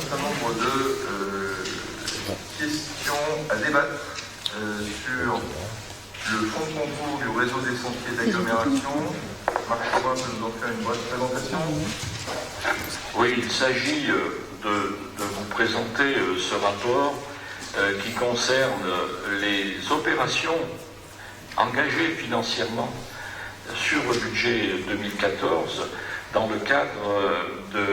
certain nombre de questions à débattre sur le fonds de concours du réseau des sentiers d'agglomération. Marc Chauvin peut nous en faire une brève présentation. Oui, il s'agit de vous présenter ce rapport qui concerne les opérations engagées financièrement sur le budget 2014 dans le cadre de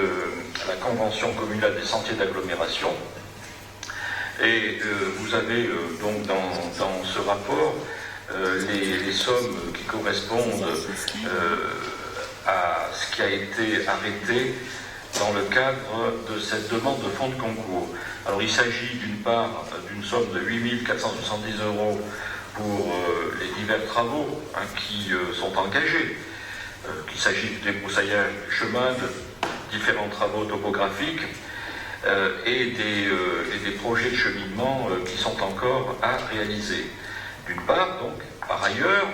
la Convention communale des sentiers d'agglomération. Et vous avez donc dans ce rapport les sommes qui correspondent à ce qui a été arrêté dans le cadre de cette demande de fonds de concours. Alors il s'agit d'une part d'une somme de 8 470 € pour les divers travaux qui sont engagés, qu'il s'agit du débroussaillage du chemin, de différents travaux topographiques et des projets de cheminement qui sont encore à réaliser. D'une part, donc, par ailleurs,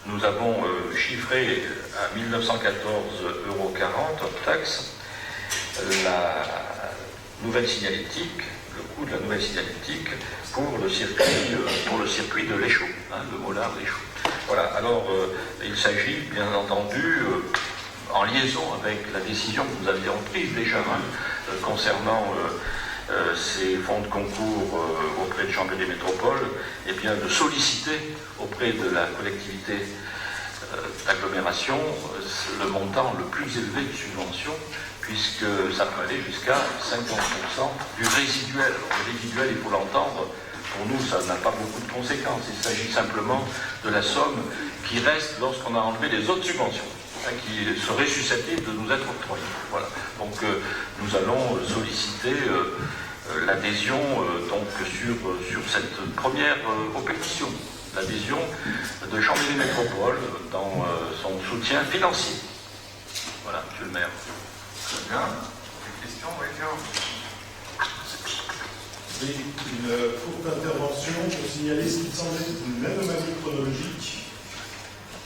nous avons chiffré à 1 914,40 € hors taxe la nouvelle signalétique, le coût de la nouvelle signalétique pour le circuit de l'Échaud, le Mollard-l'Échaud. Voilà, alors il s'agit bien entendu, en liaison avec la décision que nous avions prise déjà concernant ces fonds de concours auprès de Chambéry Métropole, et bien de solliciter auprès de la collectivité d'agglomération le montant le plus élevé de subvention, puisque ça peut aller jusqu'à 50% du résiduel. Le résiduel, il faut l'entendre, pour nous, ça n'a pas beaucoup de conséquences. Il s'agit simplement de la somme qui reste lorsqu'on a enlevé les autres subventions, qui seraient susceptibles de nous être octroyées. Voilà. Donc nous allons solliciter l'adhésion donc sur cette première opération, l'adhésion de Chambéry Métropole dans son soutien financier. Voilà, monsieur le maire. Très bien. Des questions, oui, Oui, une courte intervention pour signaler ce qui semble être une anomalie chronologique.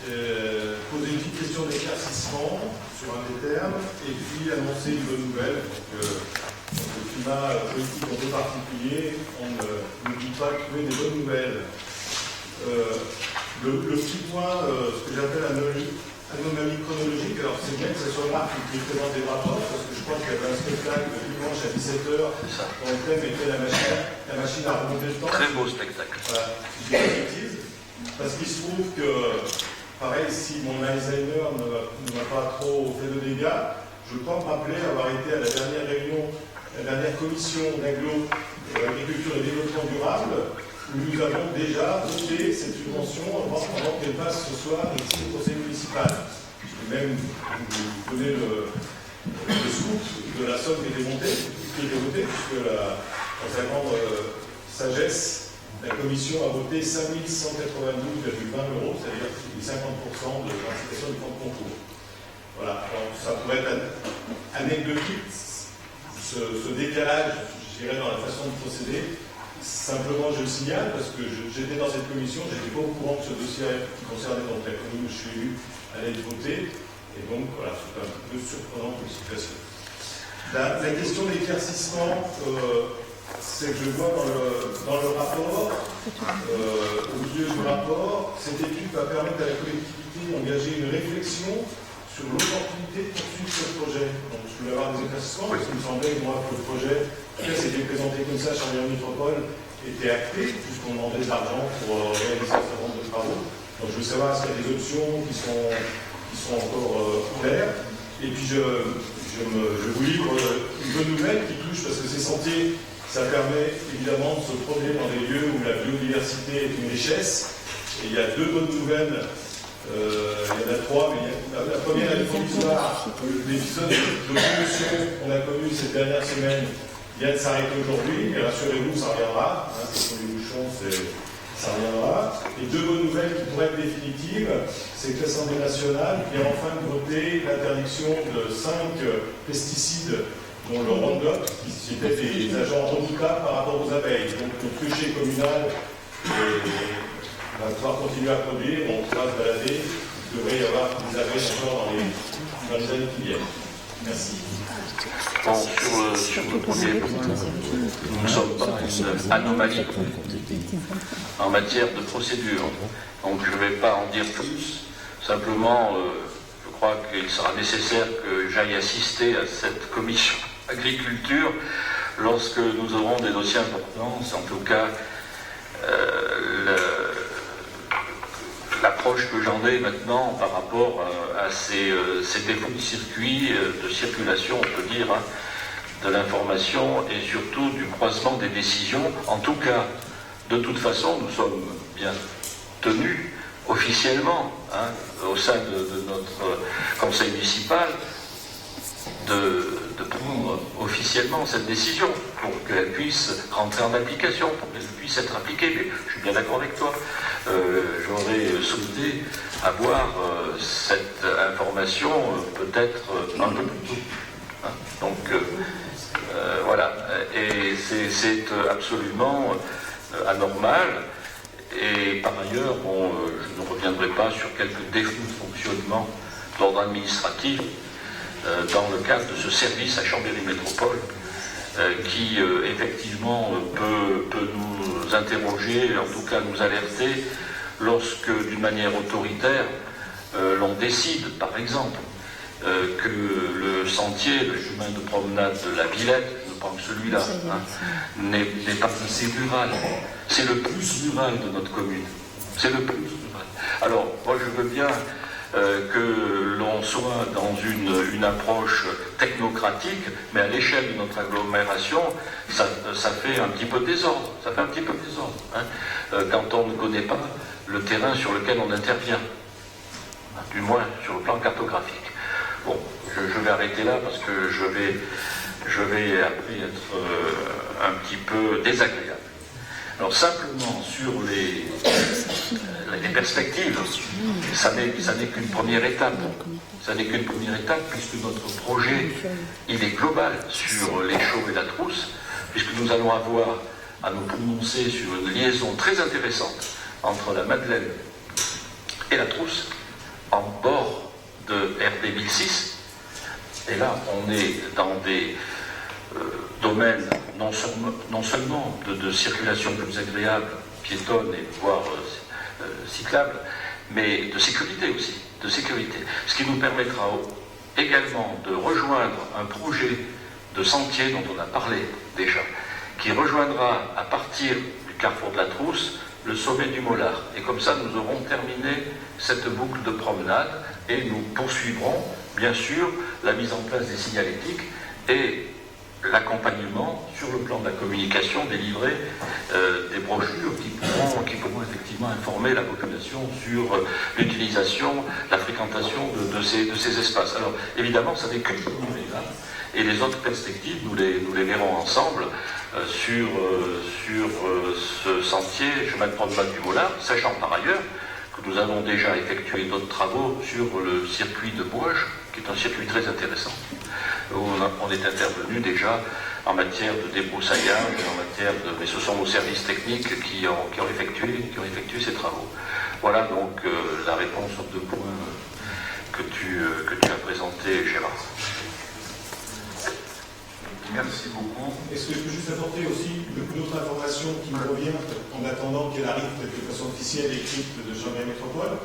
Poser une petite question d'éclaircissement sur un des termes et puis annoncer une bonne nouvelle. Donc, le climat politique un peu particulier, on n'oublie pas de trouver des bonnes nouvelles. Le petit point, ce que j'appelle anomalie chronologique, alors c'est bien que ce soit Marc qui présente des rapports, parce que je crois qu'il y avait un spectacle de dimanche à 17h dont le thème était la machine à remonter le temps. Très beau spectacle. Voilà, je dis une bêtise, parce qu'il se trouve que, pareil, si mon Alzheimer ne m'a pas trop fait de dégâts, je crois me rappeler avoir été à la dernière réunion, la dernière commission d'agriculture et développement durable, où nous avons déjà voté cette subvention avant qu'elle passe ce soir ici au conseil municipal. Je peux même vous donner le scoop de la somme qui était votée, puisque dans sa grande sagesse, la commission a voté 5 192,20 €, c'est-à-dire 50% de l'incitation du fonds de concours. Voilà, alors ça pourrait être anecdotique, ce décalage, je dirais, dans la façon de procéder. Simplement, je le signale parce que j'étais dans cette commission, je n'étais pas au courant que ce dossier qui concernait donc la commune où je suis élu allait être voté. Et donc, voilà, c'est un peu surprenant comme situation. La question d'éclaircissement, c'est que je vois dans le rapport, au milieu du rapport, cette étude va permettre à la collectivité d'engager une réflexion sur l'opportunité de poursuivre ce projet. Donc, je voulais avoir des éclaircissements parce qu'il me semblait que moi, que le projet, c'était présenté comme ça, Chambéry Métropole, était acté, puisqu'on demandait de l'argent pour réaliser un certain nombre de travaux. Donc, je veux savoir s'il y a des options qui sont encore claires. Et puis, je vous livre une bonne nouvelle qui touche, parce que ces sentiers, ça permet évidemment de se promener dans des lieux où la biodiversité est une richesse. Et il y a deux bonnes nouvelles. Il y en a trois, mais la première est provisoire. L'épisode de pollution qu'on a connu cette dernière semaine vient de s'arrêter aujourd'hui, mais rassurez-vous, ça reviendra. Parce que les bouchons, ça reviendra. Et deux bonnes nouvelles qui pourraient être définitives, c'est que l'Assemblée nationale vient enfin de voter l'interdiction de 5 pesticides, dont le Roundup, qui étaient des agents redoutables par rapport aux abeilles. Donc le crucher communal on va pouvoir continuer à produire, on pourra se balader, il devrait y avoir des abeilles encore dans les années qui viennent. Merci. Bon, sur le premier point, nous ne sommes pas une anomalie en matière de procédure. Donc je ne vais pas en dire plus. Simplement, je crois qu'il sera nécessaire que j'aille assister à cette commission agriculture lorsque nous aurons des dossiers importants. C'est en tout cas l'approche que j'en ai maintenant par rapport à ces défauts de circuit, de circulation, on peut dire, hein, de l'information et surtout du croisement des décisions. En tout cas, de toute façon, nous sommes bien tenus officiellement, hein, au sein de notre conseil municipal, de prendre officiellement cette décision pour qu'elle puisse rentrer en application, pour qu'elle puisse être appliquée. Mais je suis bien d'accord avec toi. J'aurais souhaité avoir cette information peut-être un peu plus tôt. Hein. Donc voilà. Et c'est absolument anormal. Et par ailleurs, bon, je ne reviendrai pas sur quelques défauts de fonctionnement d'ordre administratif dans le cadre de ce service à Chambéry Métropole qui effectivement peut nous interroger, en tout cas nous alerter lorsque d'une manière autoritaire l'on décide par exemple que le sentier, le chemin de promenade de la Villette, je pense que celui-là n'est pas assez rural. C'est le plus rural de notre commune. C'est le plus rural. Alors, moi je veux bien que l'on soit dans une approche technocratique, mais à l'échelle de notre agglomération, ça fait un petit peu de désordre. Ça fait un petit peu de désordre, hein, quand on ne connaît pas le terrain sur lequel on intervient, du moins sur le plan cartographique. Bon, je vais arrêter là parce que je vais après être un petit peu désagréable. Alors simplement sur les perspectives, ça n'est qu'une première étape. Ça n'est qu'une première étape puisque notre projet, il est global sur les Chauds et la Trousse, puisque nous allons avoir à nous prononcer sur une liaison très intéressante entre la Madeleine et la Trousse, en bord de RD 1006. Et là, on est dans des domaines non seulement de circulation plus agréable, piétonne et voire cyclable, mais de sécurité aussi, de sécurité. Ce qui nous permettra également de rejoindre un projet de sentier dont on a parlé déjà, qui rejoindra à partir du carrefour de la Trousse le sommet du Mollard. Et comme ça, nous aurons terminé cette boucle de promenade et nous poursuivrons, bien sûr, la mise en place des signalétiques et l'accompagnement sur le plan de la communication, délivrer des brochures qui pourront effectivement informer la population sur l'utilisation, la fréquentation de ces espaces. Alors évidemment, ça n'est que le premier étape, et les autres perspectives, nous les verrons ensemble sur ce sentier, chemin de promenade du Mollard, sachant par ailleurs que nous avons déjà effectué d'autres travaux sur le circuit de Bouages, qui est un circuit très intéressant, où on est intervenu déjà en matière de débroussaillage, mais ce sont nos services techniques qui ont effectué ces travaux. Voilà donc la réponse aux deux points que tu as présentés, Gérard. Merci beaucoup. Est-ce que je peux juste apporter aussi d'autres informations qui me reviennent en attendant qu'elle arrive de façon officielle écrite de Chambéry Métropole?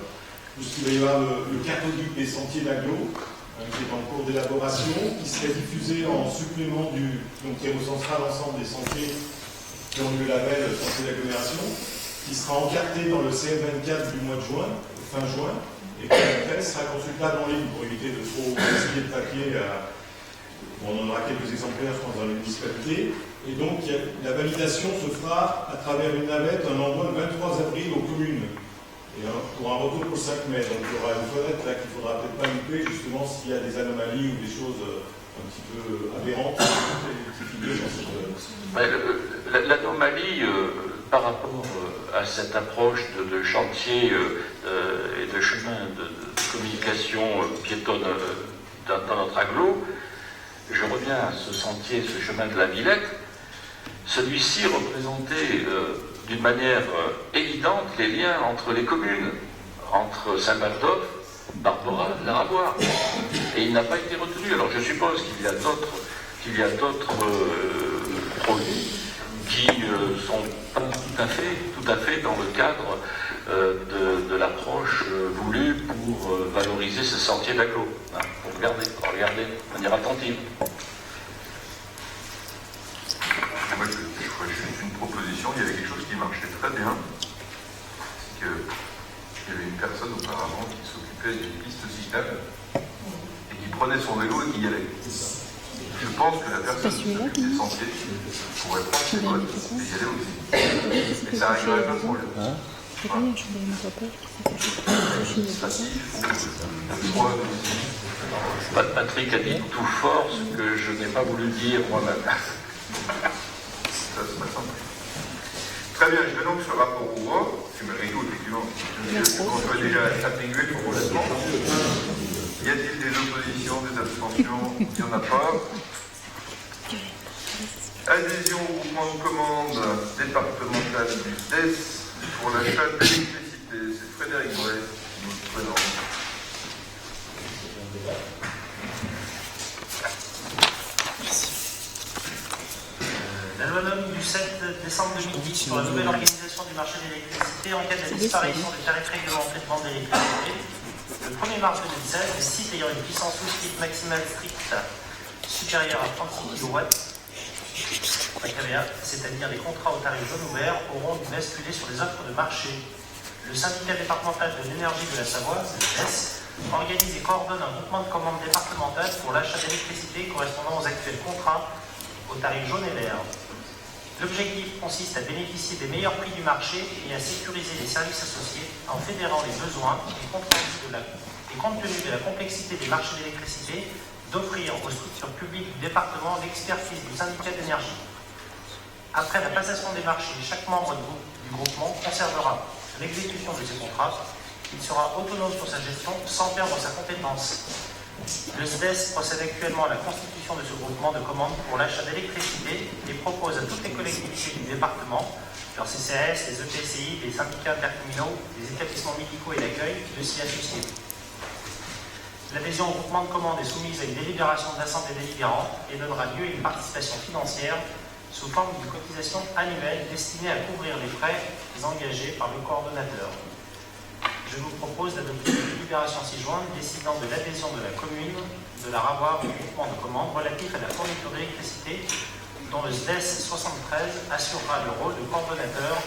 Il va y avoir le cathodique des sentiers d'agglo, qui est en cours d'élaboration, qui serait diffusé en supplément qui recensera l'ensemble des sentiers qui ont eu le label sentier d'agglomération, qui sera encarté dans le CM24 du mois de juin, fin juin, et qui après sera consultable en ligne pour éviter de trop gaspiller de papier. On en aura quelques exemplaires, je pense, dans les municipalités. Et donc, la validation se fera à travers une navette, un envoi le 23 avril aux communes. Et pour un retour pour le 5 mai. Donc, il y aura une fenêtre là qu'il ne faudra peut-être pas louper, justement, s'il y a des anomalies ou des choses un petit peu aberrantes qui figurent dans cette. L'anomalie par rapport à cette approche de chantier et de chemin de communication piétonne dans notre agglo, je reviens à ce sentier, ce chemin de la Villette. Celui-ci représentait d'une manière évidente les liens entre les communes, entre Saint-Bartholomew, Barbora, Larabois. Et il n'a pas été retenu. Alors je suppose qu'il y a d'autres produits qui sont pas tout à fait dans le cadre de l'approche voulue pour valoriser ce sentier d'agglo. Hein, pour regarder de manière attentive. Moi, je ferais juste une proposition. Il y avait quelque chose qui marchait très bien. C'est qu'il y avait une personne auparavant qui s'occupait des pistes cyclables et qui prenait son vélo et qui y allait. Je pense que la personne qui s'occupe des sentiers pourrait prendre ses potes et y aller aussi. Et ça réglerait pas le problème. Patrick a dit tout fort ce que je n'ai pas voulu dire moi-même. Ça se passe en plus. Très bien, je vais donc ce rapport au vote. C'est malgré tout, effectivement. On peut déjà attribuer pour relativement. Y a-t-il des oppositions, des abstentions? Il n'y en a pas. Adhésion au groupement de commande départemental du DES pour l'achat d'électricité. C'est Frédéric Bray qui nous le présente. La loi NOM du 7 décembre 2010 sur la nouvelle organisation du marché de l'électricité enquête la disparition des tarifs réglementés de vente d'électricité. Le 1er mars 2016, les sites ayant une puissance souscrite maximale stricte supérieure à 36 kW, c'est-à-dire les contrats au tarif jaune ouvert, auront dû basculer sur les offres de marché. Le syndicat départemental de l'énergie de la Savoie, CDS, organise et coordonne un groupement de commandes départementales pour l'achat d'électricité correspondant aux actuels contrats au tarif jaune et vert. L'objectif consiste à bénéficier des meilleurs prix du marché et à sécuriser les services associés en fédérant les besoins et compte tenu de la complexité des marchés d'électricité, d'offrir aux structures publiques du département l'expertise du syndicat d'énergie. Après la passation des marchés, chaque membre du groupement conservera l'exécution de ses contrats. Il sera autonome sur sa gestion sans perdre sa compétence. Le SDES procède actuellement à la constitution de ce groupement de commandes pour l'achat d'électricité et propose à toutes les collectivités du département, leurs CCAS, les EPCI, les syndicats intercommunaux, les établissements médicaux et l'accueil, de s'y associer. L'adhésion au groupement de commandes est soumise à une délibération de l'Assemblée délibérante et donnera lieu à une participation financière sous forme d'une cotisation annuelle destinée à couvrir les frais engagés par le coordonnateur. Je vous propose d'adopter une délibération ci-jointe décidant de l'adhésion de la commune de la Ravoire au groupement de commandes relatif à la fourniture d'électricité dont le SDES 73 assurera le rôle de coordonnateur,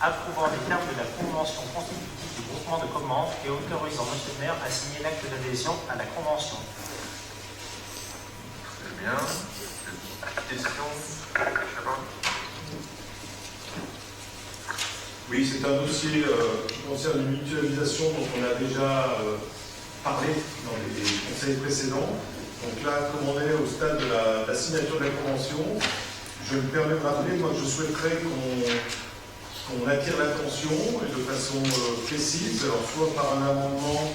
approuvant les termes de la convention constitutive du groupement de commandes et autorisant M. le maire à signer l'acte d'adhésion à la convention. Très bien. Question? Oui, c'est un dossier qui concerne une mutualisation dont on a déjà parlé dans les conseils précédents. Donc là, comme on est au stade de la signature de la convention, je me permets de rappeler, moi, que je souhaiterais qu'on attire l'attention et de façon précise, alors soit par un amendement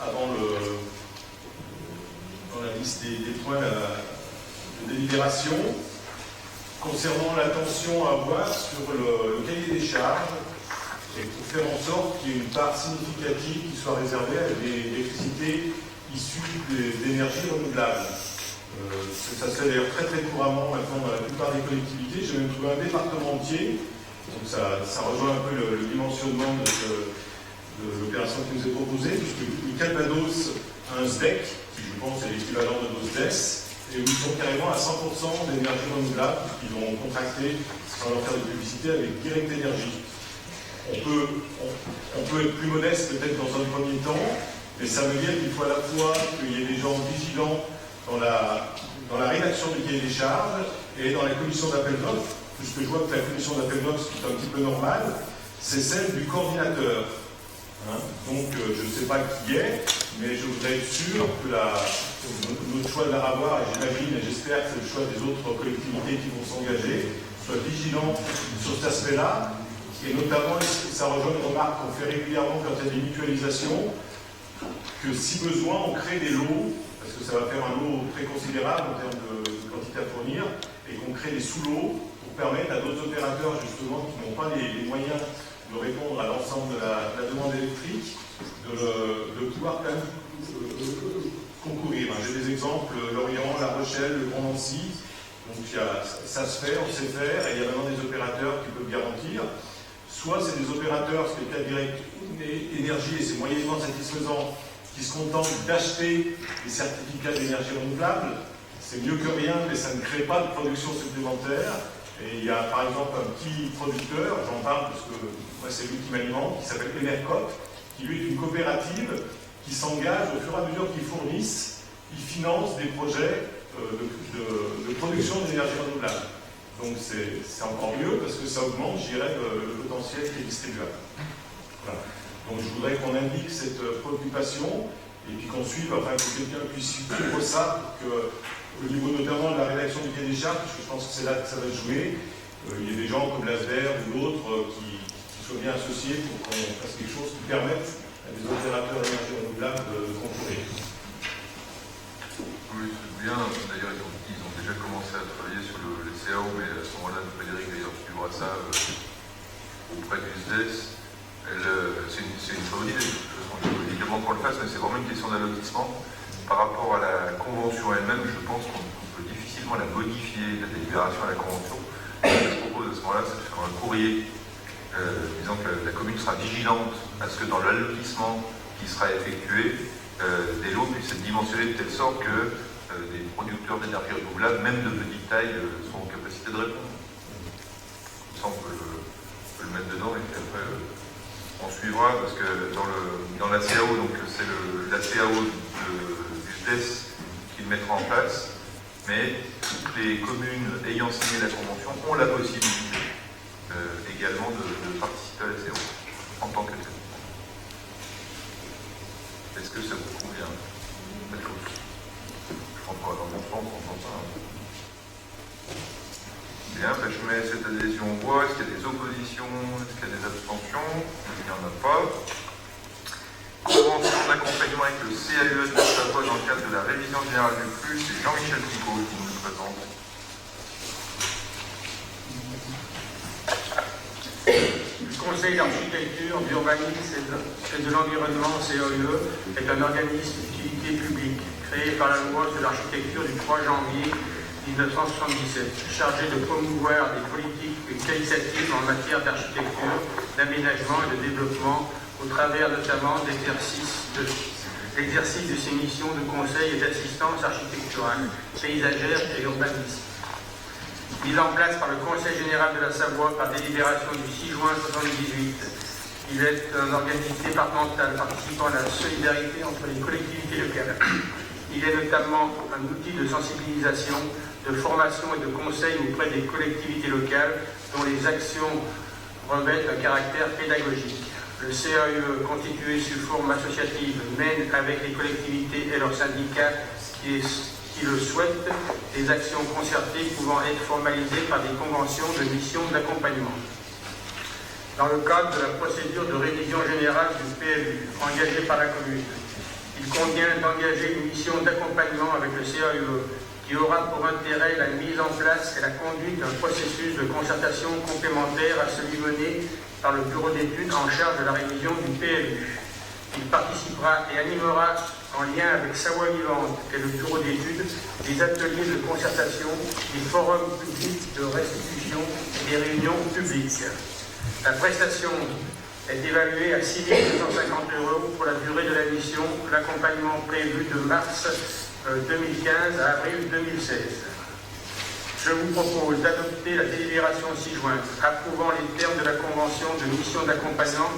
avant dans la liste des points de délibération, concernant l'attention à avoir sur le cahier des charges et pour faire en sorte qu'il y ait une part significative qui soit réservée à l'électricité issue d'énergie renouvelable. Ça se fait d'ailleurs très très couramment maintenant dans la plupart des collectivités. J'ai même trouvé un département entier, donc ça rejoint un peu le dimensionnement de l'opération qui nous est proposée, puisque le Calvados a un SDEC, qui je pense est l'équivalent de nos SDES, et où ils sont carrément à 100% d'énergie renouvelable, puisqu'ils ont contracté, sans leur faire de publicité, avec Direct Énergie. On peut être plus modeste peut-être dans un premier temps, mais ça veut dire qu'il faut à la fois qu'il y ait des gens vigilants dans la rédaction du cahier des charges et dans la commission d'appel d'offres, puisque je vois que la commission d'appel d'offres, ce qui est un petit peu normal, c'est celle du coordinateur. Donc je ne sais pas qui est, mais je voudrais être sûr que notre choix de la Ravoire, et j'imagine et j'espère que c'est le choix des autres collectivités qui vont s'engager, soit vigilant sur cet aspect-là, et notamment, ça rejoint une remarque qu'on fait régulièrement quand il y a des mutualisations, que si besoin, on crée des lots, parce que ça va faire un lot très considérable en termes de quantité à fournir, et qu'on crée des sous-lots pour permettre à d'autres opérateurs, justement, qui n'ont pas les moyens de répondre à l'ensemble de la demande électrique, de pouvoir quand même concourir. J'ai des exemples, Lorient, La Rochelle, le Grand Nancy. Donc ça se fait, on sait faire, et il y a maintenant des opérateurs qui peuvent garantir. Soit c'est des opérateurs, ce qui est le cas direct énergie, et c'est moyennement satisfaisant, qui se contentent d'acheter des certificats d'énergie renouvelable. C'est mieux que rien, mais ça ne crée pas de production supplémentaire. Et il y a par exemple un petit producteur, j'en parle parce que moi c'est lui qui m'alimente, qui s'appelle Enercop, qui lui est une coopérative qui s'engage au fur et à mesure qu'ils fournissent, ils financent des projets de production d'énergie renouvelable. Donc c'est encore mieux parce que ça augmente, je dirais, le potentiel qui est distribuable. Voilà. Donc je voudrais qu'on indique cette préoccupation et puis qu'on suive, enfin que quelqu'un puisse suivre ça pour que, au niveau notamment de la rédaction du cahier des charges, parce que je pense que c'est là que ça va jouer, il y a des gens comme l'ASDER ou d'autres qui soient bien associés pour qu'on fasse quelque chose qui permette à des opérateurs d'énergie renouvelable de concourir. Oui, c'est bien. D'ailleurs, ils ont déjà commencé à travailler sur les CAO, mais à ce moment-là, Frédéric d'ailleurs suivra ça auprès du SDES. C'est une bonne idée. Je veux évidemment qu'on le fasse, mais c'est vraiment une question d'allotissement. Par rapport à la convention elle-même, je pense qu'on peut difficilement la modifier, la délibération à la convention. Ce que je propose à ce moment-là, c'est de faire un courrier disant que la commune sera vigilante à ce que dans l'allotissement qui sera effectué, des lots puissent être dimensionnés de telle sorte que des producteurs d'énergie renouvelable, même de petite taille, sont en capacité de répondre. Comme ça, on peut le mettre dedans et puis après, on suivra, parce que dans la CAO, donc c'est la CAO du SDES qui le mettra en place, mais toutes les communes ayant signé la convention ont la possibilité également de participer à la CAO en tant que telle. Est-ce que ça vous convient? Je rentre pas dans mon sens en faisant ça. Bien, ben je mets cette adhésion au voie. Est-ce qu'il y a des oppositions? Est-ce qu'il y a des abstentions? Il n'y en a pas. Convention d'accompagnement avec le CAUE de Savoie dans le cadre de la révision générale du flux. C'est Jean-Michel Picot qui nous le présente. Le Conseil d'architecture, d'urbanisme et de l'environnement, CAUE, est un organisme d'utilité publique créé par la loi sur l'architecture du 3 janvier 1977, chargé de promouvoir des politiques qualitatives en matière d'architecture, d'aménagement et de développement au travers notamment de l'exercice de ses missions de conseil et d'assistance architecturale, paysagère et urbanisme. Mis en place par le Conseil général de la Savoie par délibération du 6 juin 1978, il est un organisme départemental participant à la solidarité entre les collectivités locales. Il est notamment un outil de sensibilisation, de formation et de conseil auprès des collectivités locales dont les actions revêtent un caractère pédagogique. Le CAUE, constitué sous forme associative, mène avec les collectivités et leurs syndicats qui le souhaitent des actions concertées pouvant être formalisées par des conventions de mission d'accompagnement. Dans le cadre de la procédure de révision générale du PLU engagée par la commune, il convient d'engager une mission d'accompagnement avec le CAUE qui aura pour intérêt la mise en place et la conduite d'un processus de concertation complémentaire à celui mené par le bureau d'études en charge de la révision du PLU. Il participera et animera, en lien avec Savoie Vivante et le bureau d'études, des ateliers de concertation, des forums publics de restitution et des réunions publiques. La prestation est évaluée à 6 250 € pour la durée de la mission, l'accompagnement prévu de mars 2015 à avril 2016. Je vous propose d'adopter la délibération 6 juin, approuvant les termes de la convention de mission d'accompagnement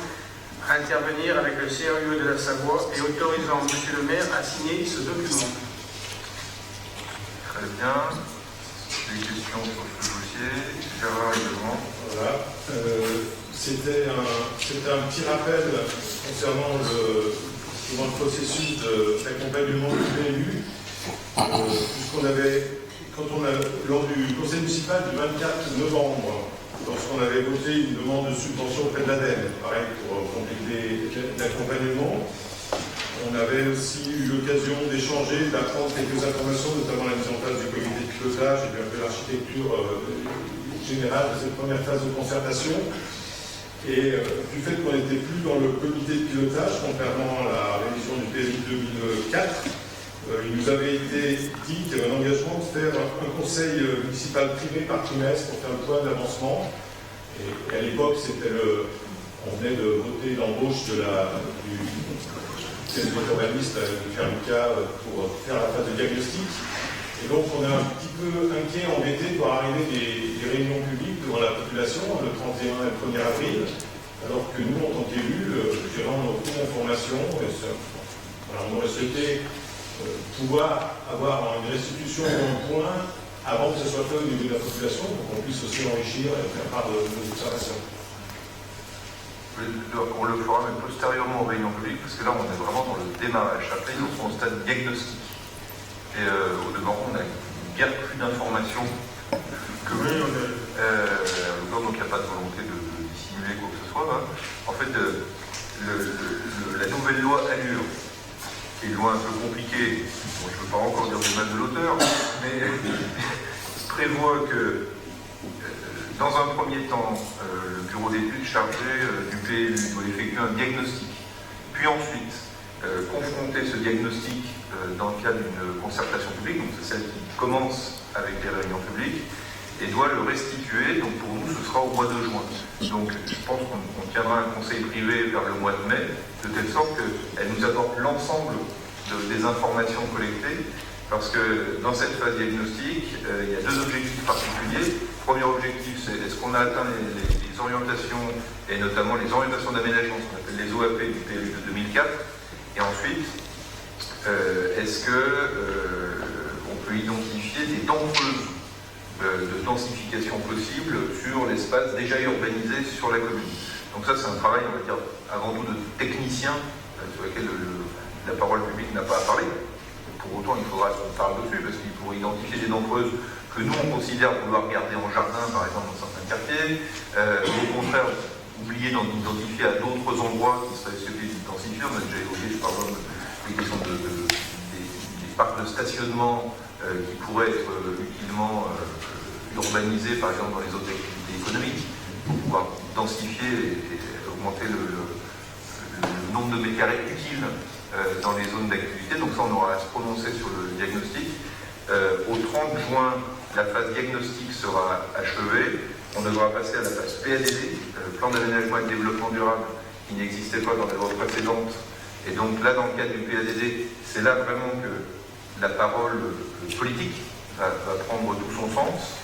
à intervenir avec le CAUE de la Savoie et autorisant M. le maire à signer ce document. Très bien. Des questions sur ce dossier? Gérard également. Voilà. C'était un petit rappel concernant le processus d'accompagnement du PLU, puisqu'on avait, lors du conseil municipal du 24 novembre, lorsqu'on avait voté une demande de subvention auprès de l'ADEME, pareil pour compléter l'accompagnement, on avait aussi eu l'occasion d'échanger, d'apprendre quelques informations, notamment la mise en place du comité de pilotage et de l'architecture générale de cette première phase de concertation. Et du fait qu'on n'était plus dans le comité de pilotage, contrairement à la révision du PLU 2004, il nous avait été dit qu'il y avait un engagement de faire un conseil municipal privé par trimestre pour faire le point d'avancement. Et à l'époque, on venait de voter l'embauche du urbaniste Fermica pour faire la phase de diagnostic. Et donc on est un petit peu inquiet, embêté pour arriver des réunions publiques devant la population le 31 et le 1er avril, alors que nous, en tant qu'élus, on n'a aucune information. On aurait souhaité pouvoir avoir une restitution d'un point avant que ce soit fait au niveau de la population, pour qu'on puisse aussi enrichir et faire part de nos observations. On le fera même postérieurement aux réunions publiques, parce que là on est vraiment dans le démarrage. Après ils sont au stade diagnostic. Et au demeurant, on a guère plus d'informations que vous. Donc il n'y a pas de volonté de dissimuler quoi que ce soit. Hein. En fait, la nouvelle loi Allure, qui est une loi un peu compliquée, bon, je ne veux pas encore dire du mal de l'auteur, mais prévoit que dans un premier temps, le bureau d'études chargé du PLU doit effectuer un diagnostic. Puis ensuite, confronter ce diagnostic dans le cadre d'une concertation publique, donc c'est celle qui commence avec les réunions publiques, et doit le restituer. Donc pour nous, ce sera au mois de juin. Donc je pense qu'on tiendra un conseil privé vers le mois de mai, de telle sorte qu'elle nous apporte l'ensemble des informations collectées, parce que dans cette phase diagnostique, il y a deux objectifs particuliers. Le premier objectif, c'est est-ce qu'on a atteint les orientations, et notamment les orientations d'aménagement, ce qu'on appelle les OAP du PLU de 2004, et ensuite, est-ce qu'on peut identifier des dents creuses de densification possible sur l'espace déjà urbanisé sur la commune. Donc ça, c'est un travail, on va dire, avant tout de technicien, sur lequel la parole publique n'a pas à parler. Pour autant, il faudra qu'on parle dessus, parce qu'il faut identifier des dents creuses que nous, on considère vouloir garder en jardin, par exemple, dans certains quartiers, ou au contraire, oublier d'identifier à d'autres endroits qui seraient susceptibles de densifier. On a déjà évoqué, par exemple, les questions des parcs de stationnement qui pourraient être utilement urbanisés, par exemple, dans les autres activités économiques, pour pouvoir densifier et augmenter le nombre de mètres carrés utiles dans les zones d'activité. Donc ça, on aura à se prononcer sur le diagnostic. Au 30 juin, la phase diagnostic sera achevée. On devra passer à la phase PADD, plan d'aménagement et de développement durable, qui n'existait pas dans les lois précédentes. Et donc là, dans le cadre du PADD, c'est là vraiment que la parole politique va prendre tout son sens.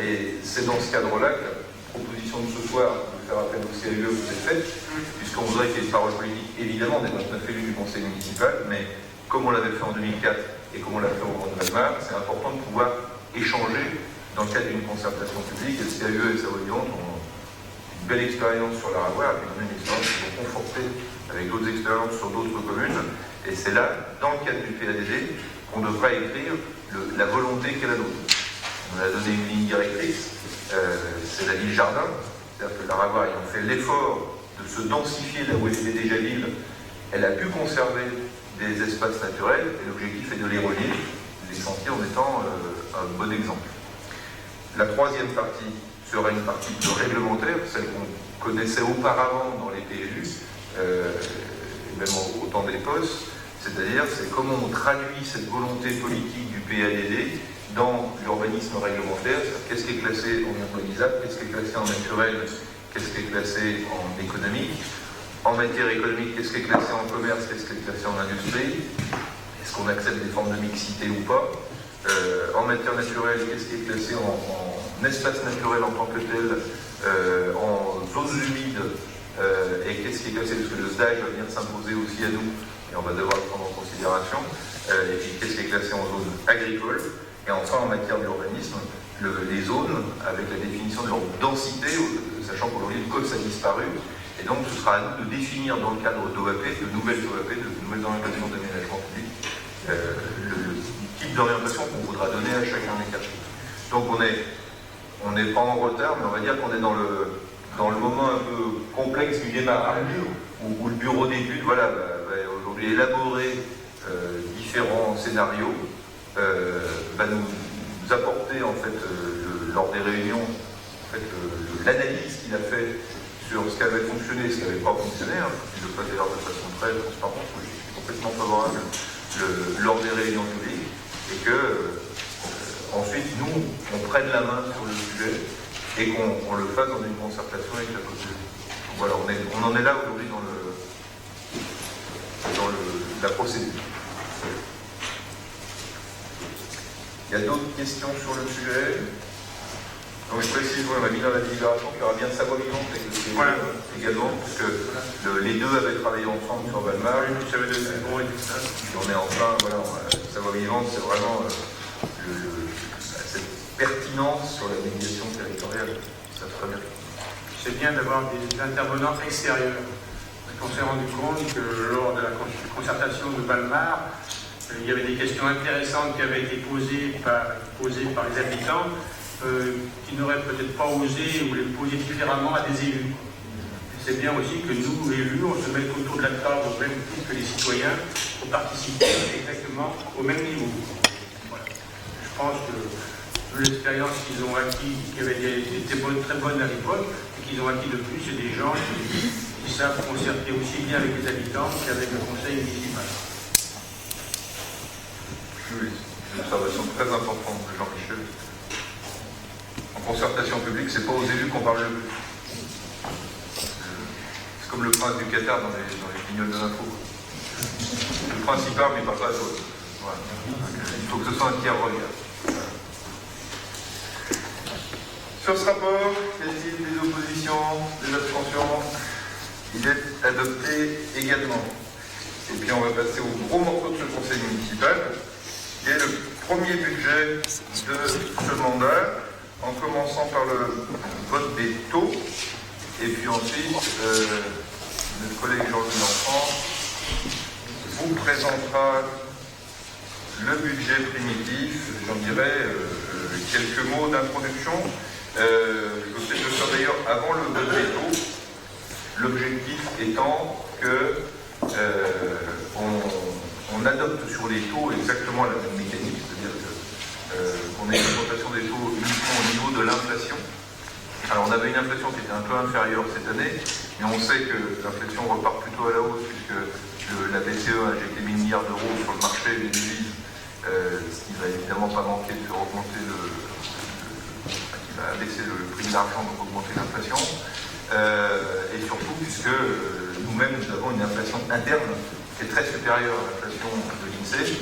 Et c'est dans ce cadre-là que la proposition de ce soir de faire appel au CAUE vous est faite, puisqu'on voudrait qu'il y ait une parole politique, évidemment, des 29 élus du conseil municipal, mais comme on l'avait fait en 2004 et comme on l'a fait au Grand Valmar, c'est important de pouvoir échanger dans le cadre d'une concertation publique. Et le CAUE et Savoie-Vivante ont une belle expérience sur l'Aragoire, et une expérience qui vont conforter avec d'autres expériences sur d'autres communes. Et c'est là, dans le cadre du PADD, qu'on devra écrire la volonté qu'elle a nôtre. On a donné une ligne directrice, c'est la ville jardin, c'est-à-dire que l'Aragoire ayant fait l'effort de se densifier là où elle était déjà ville, elle a pu conserver des espaces naturels, et l'objectif est de les relier, les sentiers en étant un bon exemple. La troisième partie sera une partie plus réglementaire, celle qu'on connaissait auparavant dans les PLU, et même au temps des postes, c'est-à-dire c'est comment on traduit cette volonté politique du PADD dans l'urbanisme réglementaire, qu'est-ce qui est classé en urbanisable, qu'est-ce qui est classé en naturel, qu'est-ce qui est classé en économique, en matière économique, qu'est-ce qui est classé en commerce, qu'est-ce qui est classé en industrie, est-ce qu'on accepte des formes de mixité ou pas, en matière naturelle, qu'est-ce qui est classé en espace naturel en tant que tel, en zones humides, et qu'est-ce qui est classé, parce que le SDAG va venir s'imposer aussi à nous, et on va devoir le prendre en considération, et puis qu'est-ce qui est classé en zone agricole, et enfin en matière d'urbanisme, les zones avec la définition de leur densité, sachant qu'aujourd'hui le code ça a disparu, et donc ce sera à nous de définir dans le cadre d'OAP, de nouvelles OAP, de nouvelles orientations d'aménagement public, le type d'orientation qu'on voudra donner à chacun des quartiers. Donc on n'est pas en retard, mais on va dire qu'on est dans le moment un peu complexe du démarrage, où le bureau d'études va aujourd'hui élaborer différents scénarios, va nous apporter en fait lors des réunions l'analyse qu'il a fait sur ce qui avait fonctionné et ce qui n'avait pas fonctionné, hein, il le fait d'ailleurs de façon très transparente, je suis complètement favorable lors des réunions publiques, et que ensuite nous, on prenne la main sur le sujet et qu'on le fasse dans une concertation avec la population. Donc voilà, on en est là aujourd'hui dans la procédure. Il y a d'autres questions sur le sujet? Donc je précise, on a mis dans la délibération qu'il y aura bien Savoie Vivante également, parce que les deux avaient travaillé ensemble sur Valmar, et puis on est enfin, voilà, Savoie Vivante, c'est vraiment cette pertinence sur la médiation territoriale, ça se très bien. C'est bien d'avoir des intervenants extérieurs. On s'est rendu compte que lors de la concertation de Valmar, il y avait des questions intéressantes qui avaient été posées par les habitants qui n'auraient peut-être pas osé ou les poser différemment à des élus. C'est bien aussi que nous, élus, on se mette autour de la table au même titre que les citoyens pour participer exactement au même niveau. Voilà. Je pense que l'expérience qu'ils ont acquis, qui avait été très bonne à l'époque, et qu'ils ont acquis de plus, c'est des gens qui savent concerter aussi bien avec les habitants qu'avec le conseil municipal. Oui, c'est une observation très importante de Jean-Michel. En concertation publique, c'est pas aux élus qu'on parle le plus. C'est comme le prince du Qatar dans les guignols de l'info. Le prince y parle, mais il ne parle pas à toi. Voilà. Il faut que ce soit un tiers regard. Voilà. Sur ce rapport, y a-t-il des oppositions, des abstentions? Il est adopté également. Et puis on va passer au gros morceau de ce conseil municipal, qui est le premier budget de ce mandat, en commençant par le vote des taux, et puis ensuite, notre collègue Jean-Louis L'Enfant vous présentera le budget primitif, j'en dirais quelques mots d'introduction. Je vais peut-être le faire d'ailleurs avant le vote des taux, l'objectif étant que on adopte sur les taux exactement la même mécanique, c'est-à-dire qu'on ait une augmentation des taux uniquement au niveau de l'inflation. Alors on avait une inflation qui était un peu inférieure cette année, mais on sait que l'inflation repart plutôt à la hausse puisque la BCE a injecté 1000 milliards d'euros sur le marché des devises, ce qui va évidemment pas manquer de faire augmenter qui va baisser le prix de l'argent, donc augmenter l'inflation. Et surtout puisque nous-mêmes nous avons une inflation interne qui est très supérieure à l'inflation de l'INSEE,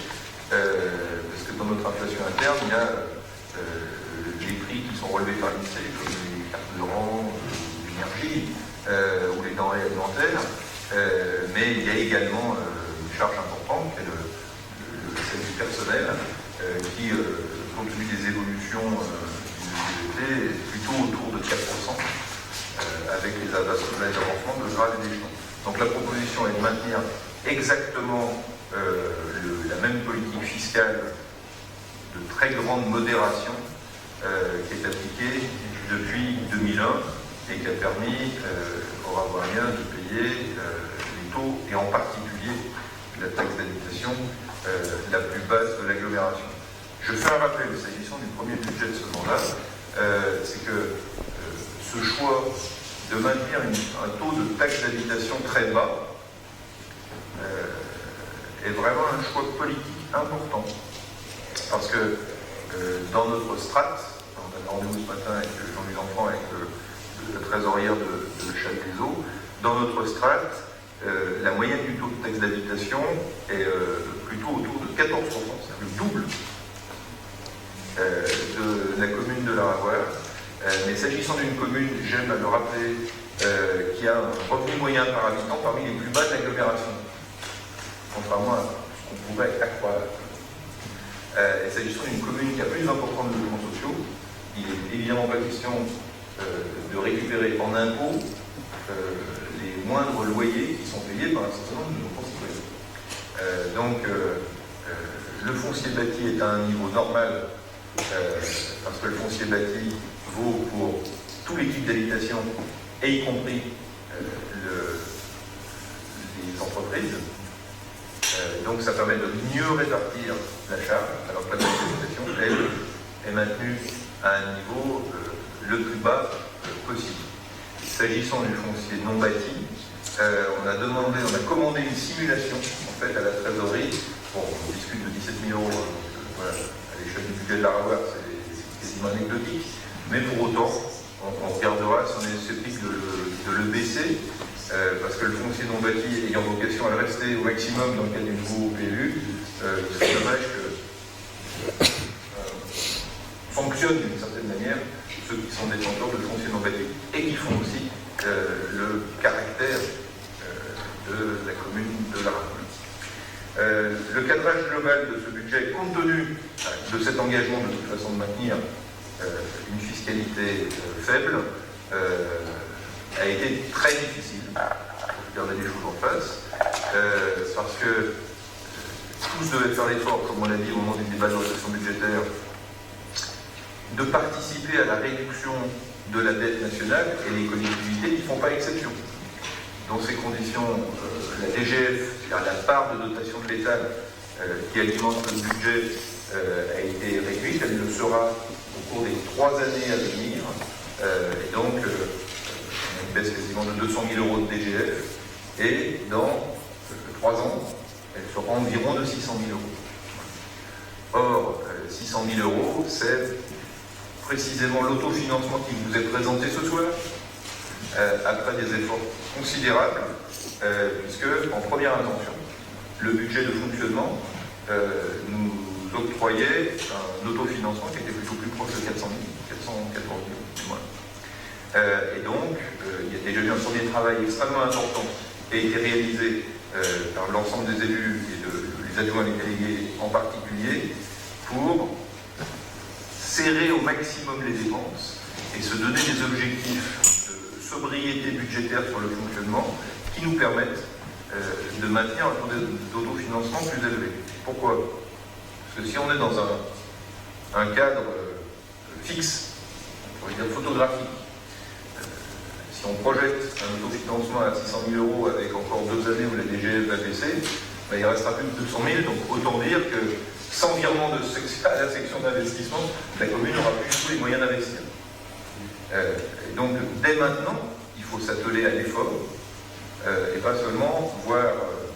parce que dans notre inflation interne, il y a les prix qui sont relevés par l'INSEE, comme les carburants, l'énergie ou les denrées alimentaires, mais il y a également une charge importante qui est celle du personnel, qui, compte tenu des évolutions du GDP, est plutôt autour de 4%. Avec les avancements de grade et d'échelon. Donc la proposition est de maintenir exactement la même politique fiscale de très grande modération qui est appliquée depuis 2001 et qui a permis aux Ravoiriens de payer les taux et en particulier la taxe d'habitation la plus basse de l'agglomération. Je fais un rappel, s'agissant du premier budget de ce mandat, c'est que ce choix de maintenir un taux de taxe d'habitation très bas est vraiment un choix politique important. Parce que dans notre strate, on a rendez-vous ce matin avec Jean-Louis L'Enfant, avec la trésorière de Châtelet-Eaux, dans notre strate, la moyenne du taux de taxe d'habitation est plutôt autour de 14%, c'est le double de la commune de Laravoir. Mais s'agissant d'une commune, j'aime à le rappeler, qui a un revenu moyen par habitant parmi les plus bas de l'agglomération, contrairement à ce qu'on pourrait accroire. Et s'agissant d'une commune qui a plus d'importants de logements sociaux, il n'est évidemment pas question de récupérer en impôts les moindres loyers qui sont payés par un certain nombre de nos concitoyens. Donc, le foncier bâti est à un niveau normal, parce que le foncier bâti vaut pour tous les types d'habitation, et y compris les entreprises. Donc ça permet de mieux répartir la charge, alors que la taxe d'habitation, elle, est maintenue à un niveau le plus bas possible. S'agissant du foncier non bâti, on a commandé une simulation en fait à la trésorerie. Bon, on discute de 17 000 euros, voilà, à l'échelle du budget de la RAWAR, c'est quasiment anecdotique, mais pour autant, on regardera si on est sceptique de le baisser, parce que le foncier non bâti ayant vocation à rester au maximum dans le cadre du nouveau PLU, il serait dommage que fonctionnent d'une certaine manière ceux qui sont détenteurs de foncier non bâti et qui font aussi le caractère de la commune de la RAWAR. Le cadrage global de ce budget, compte tenu de cet engagement de toute façon de maintenir une fiscalité faible, a été très difficile, pour regarder les choses en face, parce que tous devaient faire l'effort, comme on l'a dit au moment du débat d'orientation budgétaire, de participer à la réduction de la dette nationale, et les collectivités n'y font pas exception. Dans ces conditions, la DGF, c'est-à-dire la part de dotation de l'État qui alimente le budget, a été réduite. Elle le sera au cours des 3 années à venir. Et donc, on a une baisse quasiment de 200 000 euros de DGF. Et dans 3 ans, elle sera environ de 600 000 euros. Or, 600 000 euros, c'est précisément l'autofinancement qui vous est présenté ce soir, après des efforts considérables, puisque, en première intention, le budget de fonctionnement nous octroyait un autofinancement qui était plutôt plus proche de 400 000, 414 000, et donc, il y a déjà eu un premier travail extrêmement important qui a été réalisé par l'ensemble des élus et les adjoints et les délégués en particulier, pour serrer au maximum les dépenses et se donner des objectifs de sobriété budgétaire sur le fonctionnement qui nous permettent de maintenir un taux d'autofinancement plus élevé. Pourquoi? Parce que si on est dans un cadre fixe, on pourrait dire photographique, si on projette un autofinancement à 600 000 euros avec encore 2 années où la DGF va baisser, ben il restera plus de 200 000, donc autant dire que sans virement à la section d'investissement, la commune n'aura plus tous les moyens d'investir. Et donc, dès maintenant, il faut s'atteler à l'effort et pas seulement voir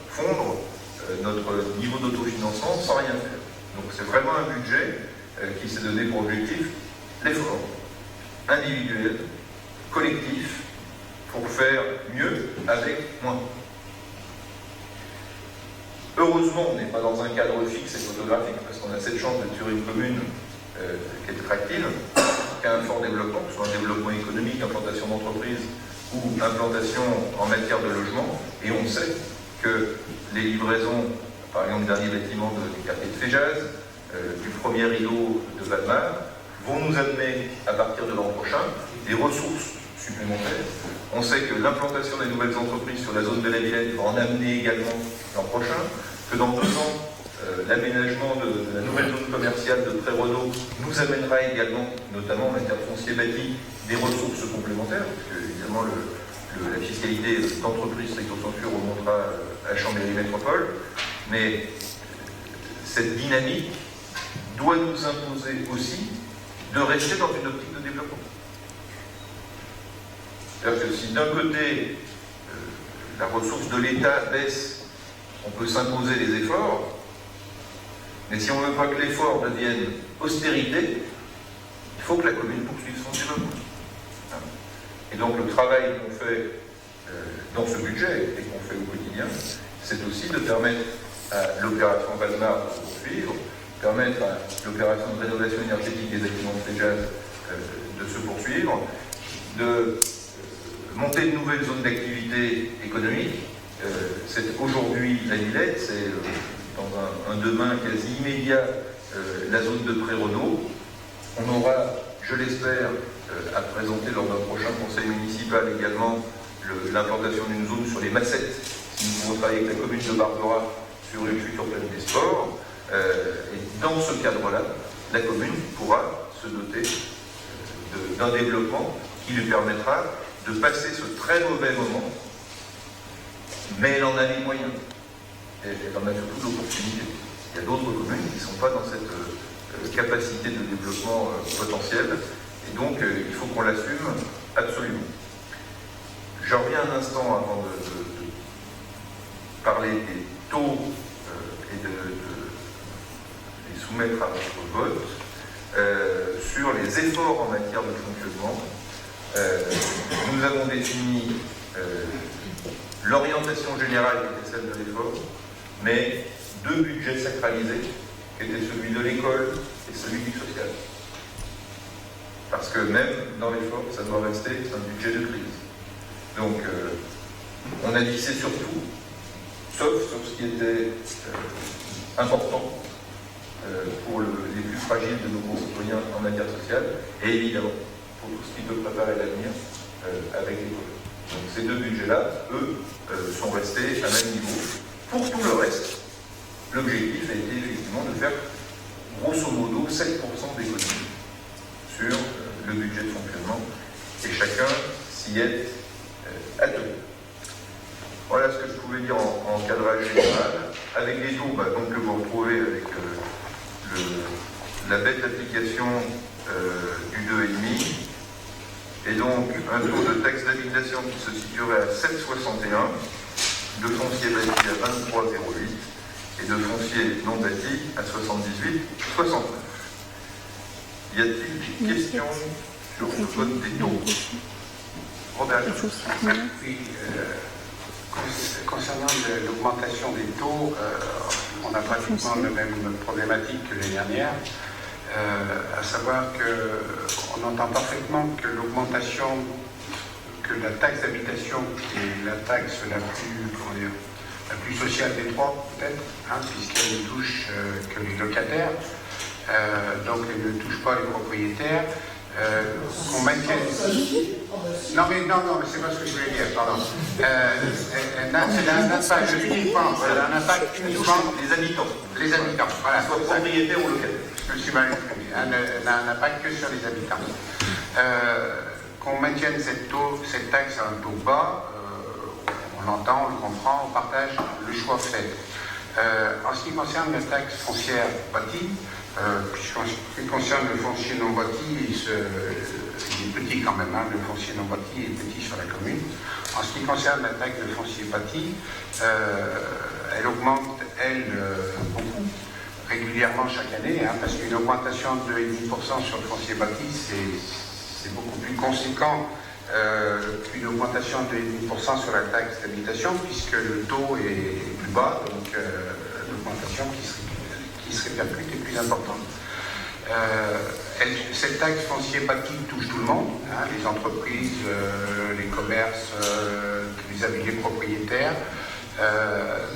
fondre notre niveau d'autofinancement sans rien faire. Donc, c'est vraiment un budget qui s'est donné pour objectif l'effort individuel, collectif, pour faire mieux avec moins. Heureusement, on n'est pas dans un cadre fixe et photographique, parce qu'on a cette chance d'être sur une commune qui est attractive, qui a un fort développement, que ce soit un développement économique, implantation d'entreprise ou implantation en matière de logement. Et on sait que les livraisons, par exemple, du dernier bâtiment du quartier de Féjaz, du premier rideau de Valmar, vont nous amener, à partir de l'an prochain, des ressources supplémentaires. On sait que l'implantation des nouvelles entreprises sur la zone de la Villette va en amener également l'an prochain, que dans 2 ans, l'aménagement de la nouvelle zone commerciale de Pré-Renault nous amènera également, notamment en matière foncier bâti, des ressources complémentaires, parce que évidemment la fiscalité d'entreprise stricto sensu remontera à Chambéry Métropole, mais cette dynamique doit nous imposer aussi de rester dans une optique de développement. C'est-à-dire que si d'un côté, la ressource de l'État baisse, on peut s'imposer les efforts, mais si on ne veut pas que l'effort devienne austérité, il faut que la commune poursuive son développement. Et donc le travail qu'on fait dans ce budget et qu'on fait au quotidien, c'est aussi de permettre à l'opération Valmar de se poursuivre, permettre à l'opération de rénovation énergétique des bâtiments de Féjaz de se poursuivre, de monter de nouvelles zones d'activité économique. C'est aujourd'hui la Villette, c'est dans un demain quasi immédiat la zone de Pré-Renault. On aura, je l'espère, à présenter lors d'un prochain conseil municipal également l'implantation d'une zone sur les Massettes, si nous pouvons travailler avec la commune de Barbera sur une future plaine des sports. Et dans ce cadre-là, la commune pourra se doter d'un développement qui lui permettra de passer ce très mauvais moment, mais elle en a les moyens. Et elle en a surtout l'opportunité. Il y a d'autres communes qui ne sont pas dans cette capacité de développement potentiel, et donc il faut qu'on l'assume absolument. J'en reviens un instant avant de parler des taux et de les soumettre à votre vote. Sur les efforts en matière de fonctionnement, nous avons défini l'orientation générale qui était celle de l'effort, mais deux budgets sacralisés, qui étaient celui de l'école et celui du social. Parce que même dans l'effort, ça doit rester un budget de crise. Donc, on a dit c'est surtout, sauf sur ce qui était important pour les plus fragiles de nos concitoyens en matière sociale, et évidemment, pour tout ce qui peut préparer l'avenir avec l'école. Donc ces deux budgets-là, eux, sont restés à même niveau. Pour tout le reste, l'objectif a été effectivement de faire grosso modo 7% d'économie sur le budget de fonctionnement, et chacun s'y est attelé. Voilà ce que je pouvais dire en cadrage général. Avec les taux donc, que vous retrouvez avec la bête d'application du 2,5, et donc un taux de taxe d'habitation qui se situerait à 7,61, de foncier bâti à 23,08 et de foncier non bâti à 78,69. Y a-t-il des questions sur le vote des taux? Robert. Oui, concernant l'augmentation des taux, on a pratiquement la même problématique que l'année dernière, à savoir qu'on entend parfaitement que l'augmentation, que la taxe d'habitation, qui est la taxe la plus sociale des trois, peut-être, puisqu'elle ne touche que les locataires, donc elle ne touche pas les propriétaires, qu'on maintienne. Non, mais c'est pas ce que je voulais dire, pardon. C'est un impact uniquement, un impact uniquement les habitants. Les habitants, voilà. Soit propriétaires ou locataires. Je me suis mal exprimé. Un impact que sur les habitants. Qu'on maintienne cette taxe à un taux bas, on l'entend, on le comprend, on partage le choix fait. En ce qui concerne la taxe foncière bâtie, puisqu'en ce qui concerne le foncier non bâti, il est petit quand même, le foncier non bâti est petit sur la commune. En ce qui concerne la taxe de foncier bâti, elle augmente, beaucoup, régulièrement chaque année, parce qu'une augmentation de 2,5% sur le foncier bâti, c'est beaucoup plus conséquent qu'une augmentation de 2,5% sur la taxe d'habitation, puisque le taux est plus bas, donc l'augmentation qui se répercute est plus importante. Cette taxe foncier bâti touche tout le monde, les entreprises, les commerces, les habités propriétaires,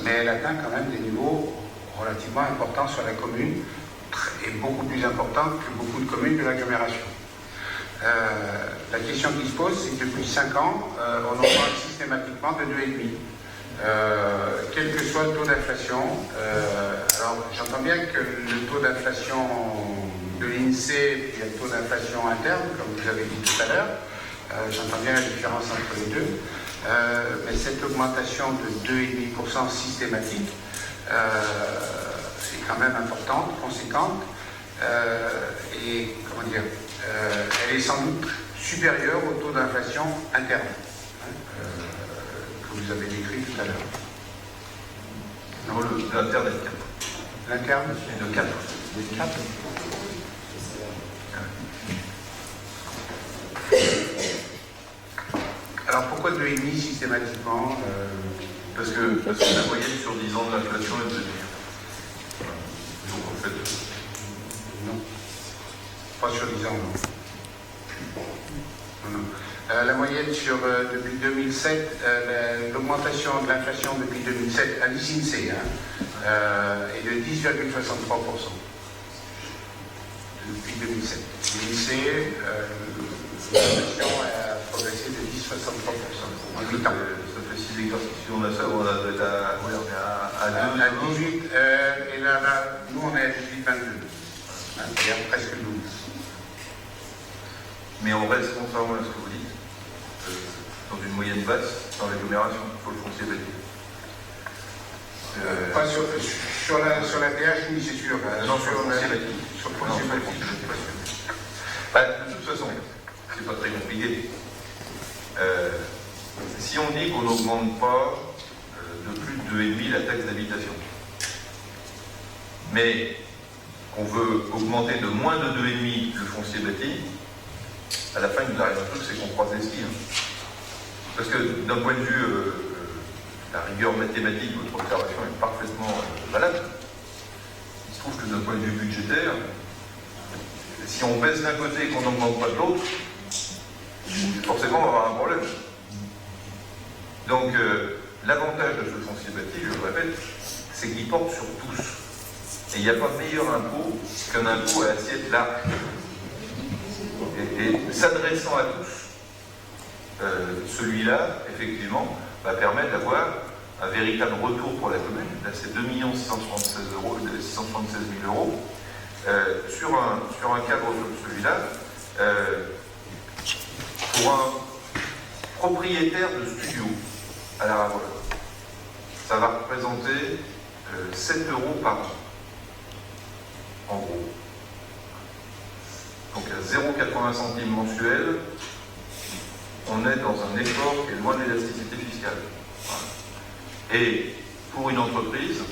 mais elle atteint quand même des niveaux relativement importants sur la commune, et beaucoup plus importants que beaucoup de communes de l'agglomération. La question qui se pose, c'est que depuis 5 ans, on augmente systématiquement de 2,5%. Quel que soit le taux d'inflation, alors j'entends bien que le taux d'inflation de l'INSEE, puis le taux d'inflation interne, comme vous avez dit tout à l'heure, j'entends bien la différence entre les deux, mais cette augmentation de 2,5% systématique est quand même importante, conséquente, et comment dire, elle est sans doute supérieure au taux d'inflation interne. Que vous avez décrit tout à l'heure. Non, l'interne est de 4. L'interne est de 4. De 4. Alors pourquoi 2,5 systématiquement Parce que la moyenne sur 10 ans de l'inflation est de 2. Donc en fait. Non. Pas sur 10 ans, non. Non. La moyenne depuis 2007, l'augmentation de l'inflation depuis 2007 à l'INSEE est de 10,63%. Depuis 2007. L'INSEE, l'inflation a progressé de 10,63% en 8 ans. Ça fait 6 exercices, on a ça, on est à 2. À 18, et là, nous on est à 18,22. C'est-à-dire presque 12. Mais on reste, contrairement à ce que vous dites, dans une moyenne basse dans l'agglomération pour le foncier bâti. Pas sur la DH, oui, c'est sûr. Non, sur le foncier bâti. Sur le foncier bâti. De toute façon, c'est pas très compliqué. Si on dit qu'on n'augmente pas de plus de 2,5 la taxe d'habitation, mais qu'on veut augmenter de moins de 2,5 le foncier bâti, à la fin, il nous arrive un truc, c'est qu'on croise les skis. Parce que d'un point de vue, la rigueur mathématique, votre observation est parfaitement valable. Il se trouve que d'un point de vue budgétaire, si on baisse d'un côté et qu'on n'augmente pas de l'autre, forcément on va avoir un problème. Donc l'avantage de ce foncier bâti, je le répète, c'est qu'il porte sur tous. Et il n'y a pas meilleur impôt qu'un impôt à assiette large. Et s'adressant à tous, celui-là, effectivement, va permettre d'avoir un véritable retour pour la commune. Là, c'est 2 676 000 euros. Sur un cadre comme celui-là, pour un propriétaire de studio à la Ravoie, ça va représenter 7 euros par an, en gros. Donc à 0,80 centimes mensuels, on est dans un effort qui est loin de l'élasticité fiscale. Voilà. Et pour une entreprise,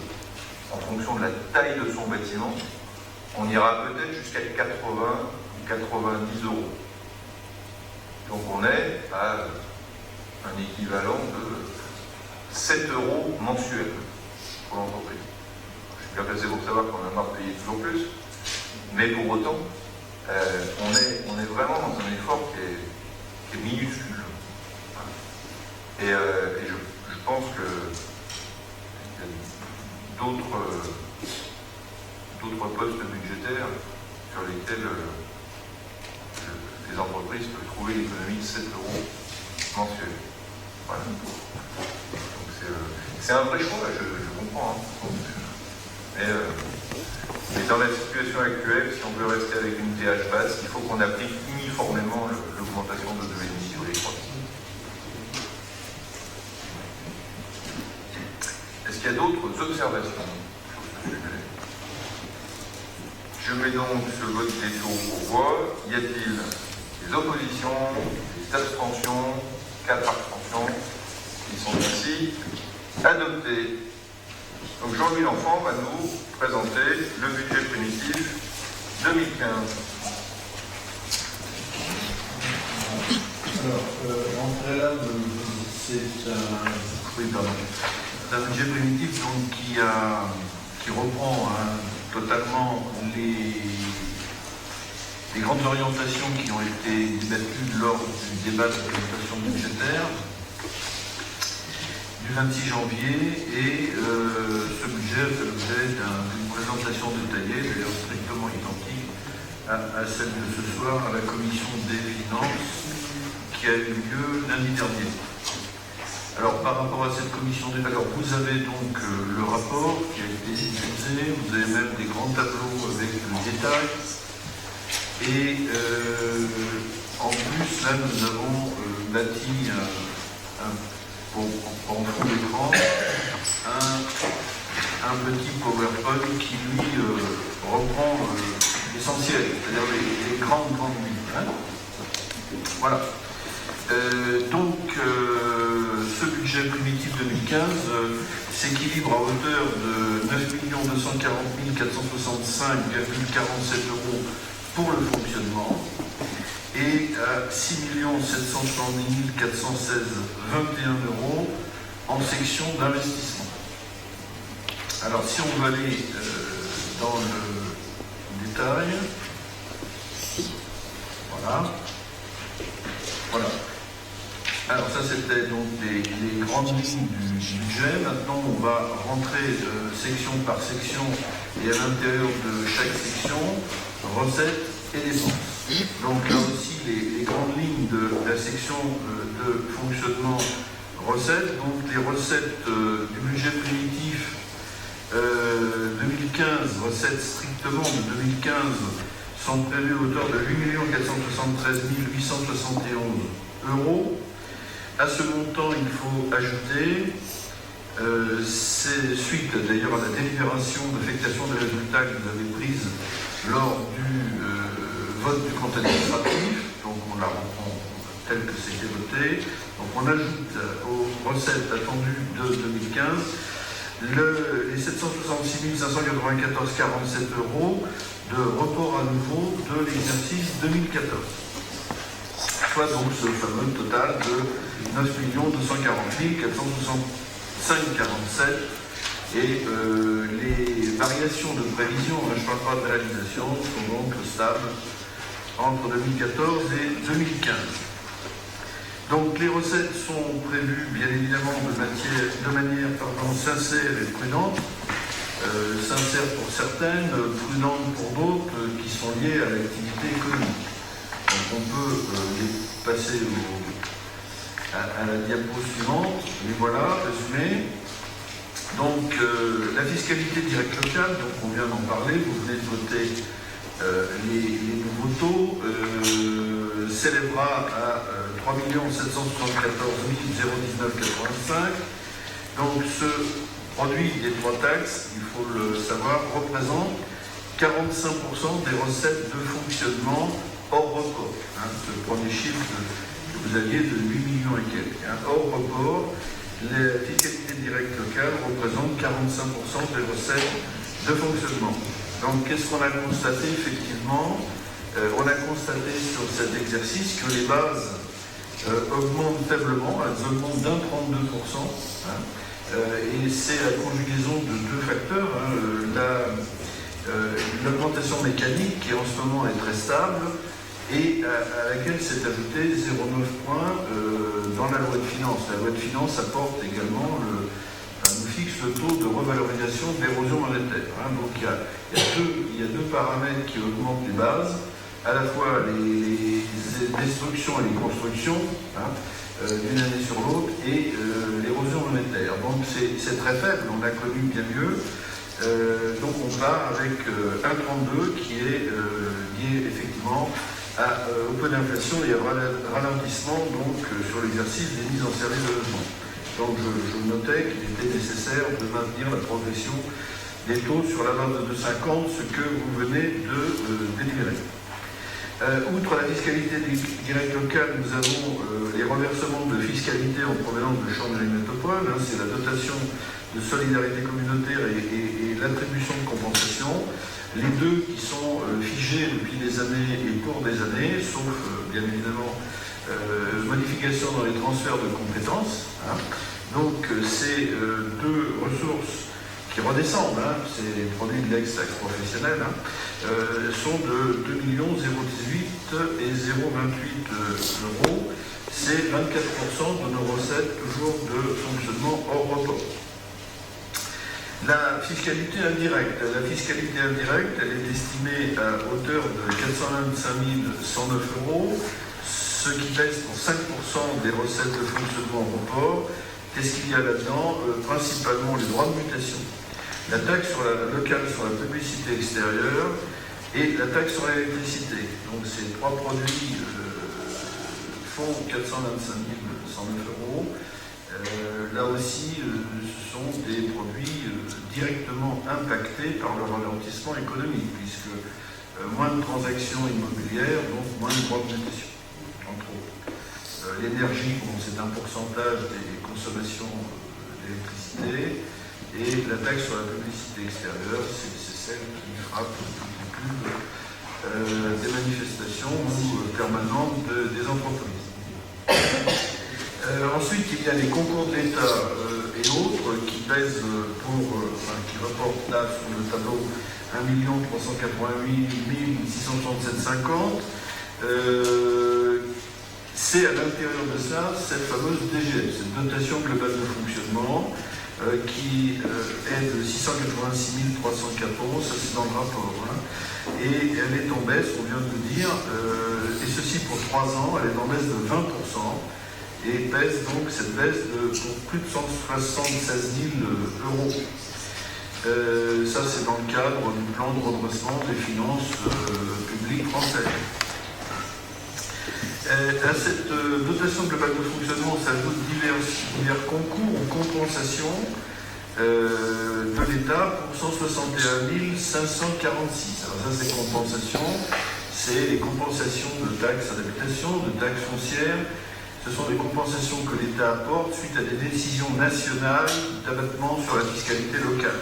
en fonction de la taille de son bâtiment, on ira peut-être jusqu'à 80 ou 90 euros. Donc on est à un équivalent de 7 euros mensuels pour l'entreprise. Je suis bien placé pour savoir qu'on a marre de payer toujours plus, mais pour autant, on est vraiment dans un effort qui est minuscule. Et je pense que il y a d'autres postes budgétaires sur lesquels les entreprises peuvent trouver l'économie de 7 euros mensuels. Voilà. Donc c'est un vrai choix, je comprends. Hein. Mais dans la situation actuelle, si on veut rester avec une TH basse, il faut qu'on applique uniformément l'augmentation de 2,5 sur les 3. Est-ce qu'il y a d'autres observations sur ce sujet? Je mets donc ce vote des tours aux voix. Y a-t-il des oppositions, des abstentions? 4 abstentions. Ils sont ici adoptés. Donc Jean-Louis L'Enfant va nous présenter le budget primitif 2015. Alors, en préalable, c'est un budget primitif donc, qui reprend totalement les grandes orientations qui ont été débattues lors du débat de l'orientation budgétaire du 26 janvier et ce budget fait l'objet d'une présentation détaillée, d'ailleurs strictement identique à celle de ce soir à la commission des finances qui a eu lieu lundi dernier. Alors par rapport à cette commission des valeurs, vous avez donc le rapport qui a été diffusé, vous avez même des grands tableaux avec le détail et en plus là nous avons bâti en fond d'écran un petit PowerPoint qui lui reprend l'essentiel, c'est-à-dire les grandes lignes. Hein. Voilà. Donc ce budget primitif 2015 s'équilibre à hauteur de 9 240 465,47 euros pour le fonctionnement et à 6 770 416,21 euros en section d'investissement. Alors si on va aller dans le détail, voilà. Alors ça c'était donc les grandes lignes du budget. Maintenant on va rentrer section par section et à l'intérieur de chaque section, recettes et dépenses. Donc là aussi les grandes lignes de la section de fonctionnement recettes. Donc les recettes du budget primitif 2015, recettes strictement de 2015 sont prévues à hauteur de 8 473 871 euros. À ce montant, il faut ajouter, c'est suite d'ailleurs à la délibération d'affectation des résultats que vous avez prise lors du vote du compte administratif, donc on la reprend tel que c'était voté. Donc on ajoute aux recettes attendues de 2015 les 766 594,47 € de report à nouveau de l'exercice 2014. Soit donc ce fameux total de 9 240 465,47 et les variations de prévision, je ne parle pas de réalisation, sont donc stables entre 2014 et 2015. Donc les recettes sont prévues bien évidemment de manière sincère et prudente, sincère pour certaines, prudente pour d'autres, qui sont liées à l'activité économique. Donc on peut les passer à la diapo suivante, mais voilà, résumé. Donc la fiscalité directe locale, donc on vient d'en parler, vous venez de voter les nouveaux taux, s'élèvera à 3 774 019,85. Donc ce produit des trois taxes, il faut le savoir, représente 45% des recettes de fonctionnement hors report. Ce premier chiffre que vous aviez de 8 millions et quelques. Hors report, la fiscalité directe locale représente 45% des recettes de fonctionnement. Donc qu'est-ce qu'on a constaté effectivement? On a constaté sur cet exercice que les bases augmentent faiblement, elles augmentent d'1,32%. Et c'est la conjugaison de deux facteurs. L'augmentation mécanique qui en ce moment est très stable et à laquelle s'est ajouté 0,9 points dans la loi de finances. La loi de finances apporte également nous fixe le taux de revalorisation de l'érosion monétaire. Donc il y a deux paramètres qui augmentent les bases, à la fois les destructions et les constructions d'une année sur l'autre et l'érosion monétaire. Donc c'est très faible, on a connu bien mieux. Donc on part avec 1,32 qui est lié effectivement au peu d'inflation et au ralentissement donc, sur l'exercice des mises en service de logement. Donc je notais qu'il était nécessaire de maintenir la progression des taux sur la base de 2,50, ce que vous venez de délibérer. Outre la fiscalité directe locale, nous avons les reversements de fiscalité en provenance de chambres et métropoles, c'est la dotation de solidarité communautaire et l'attribution de compensation. Les deux qui sont figés depuis des années et pour des années, sauf bien évidemment modification dans les transferts de compétences. Donc ces deux ressources qui redescendent, c'est les produits de l'ex-taxe professionnelle, sont de 2 018 et 028 €. C'est 24% de nos recettes, toujours de fonctionnement hors report. La fiscalité indirecte. La fiscalité indirecte, elle est estimée à hauteur de 425 109 €, ce qui pèse pour 5% des recettes de fonctionnement hors report. Qu'est-ce qu'il y a là-dedans? Principalement les droits de mutation, la taxe locale sur la publicité extérieure et la taxe sur l'électricité. Donc ces trois produits font 425 109 €. Là aussi, ce sont des produits directement impactés par le ralentissement économique, puisque moins de transactions immobilières, donc moins de droits de mutation, entre autres. L'énergie, c'est un pourcentage des consommations d'électricité, et la taxe sur la publicité extérieure, c'est celle qui frappe le plus des manifestations permanentes des entreprises. Ensuite, il y a les concours de l'État et autres qui pèsent qui rapportent là sur le tableau 1 388 667,50. C'est à l'intérieur de ça cette fameuse DGF, cette dotation globale de fonctionnement, qui est de 686 304 €, ça c'est dans le rapport. Et elle est en baisse, on vient de le dire, et ceci pour 3 ans, elle est en baisse de 20%. Et pèse donc cette baisse pour plus de 176 000 €. Ça, c'est dans le cadre du plan de redressement des finances publiques françaises. À cette dotation globale de fonctionnement s'ajoutent divers concours ou compensations de l'État pour 161 546. Alors ça, c'est compensation. c'est les compensations de taxes d'habitation, de taxes foncières. Ce sont des compensations que l'État apporte suite à des décisions nationales d'abattement sur la fiscalité locale.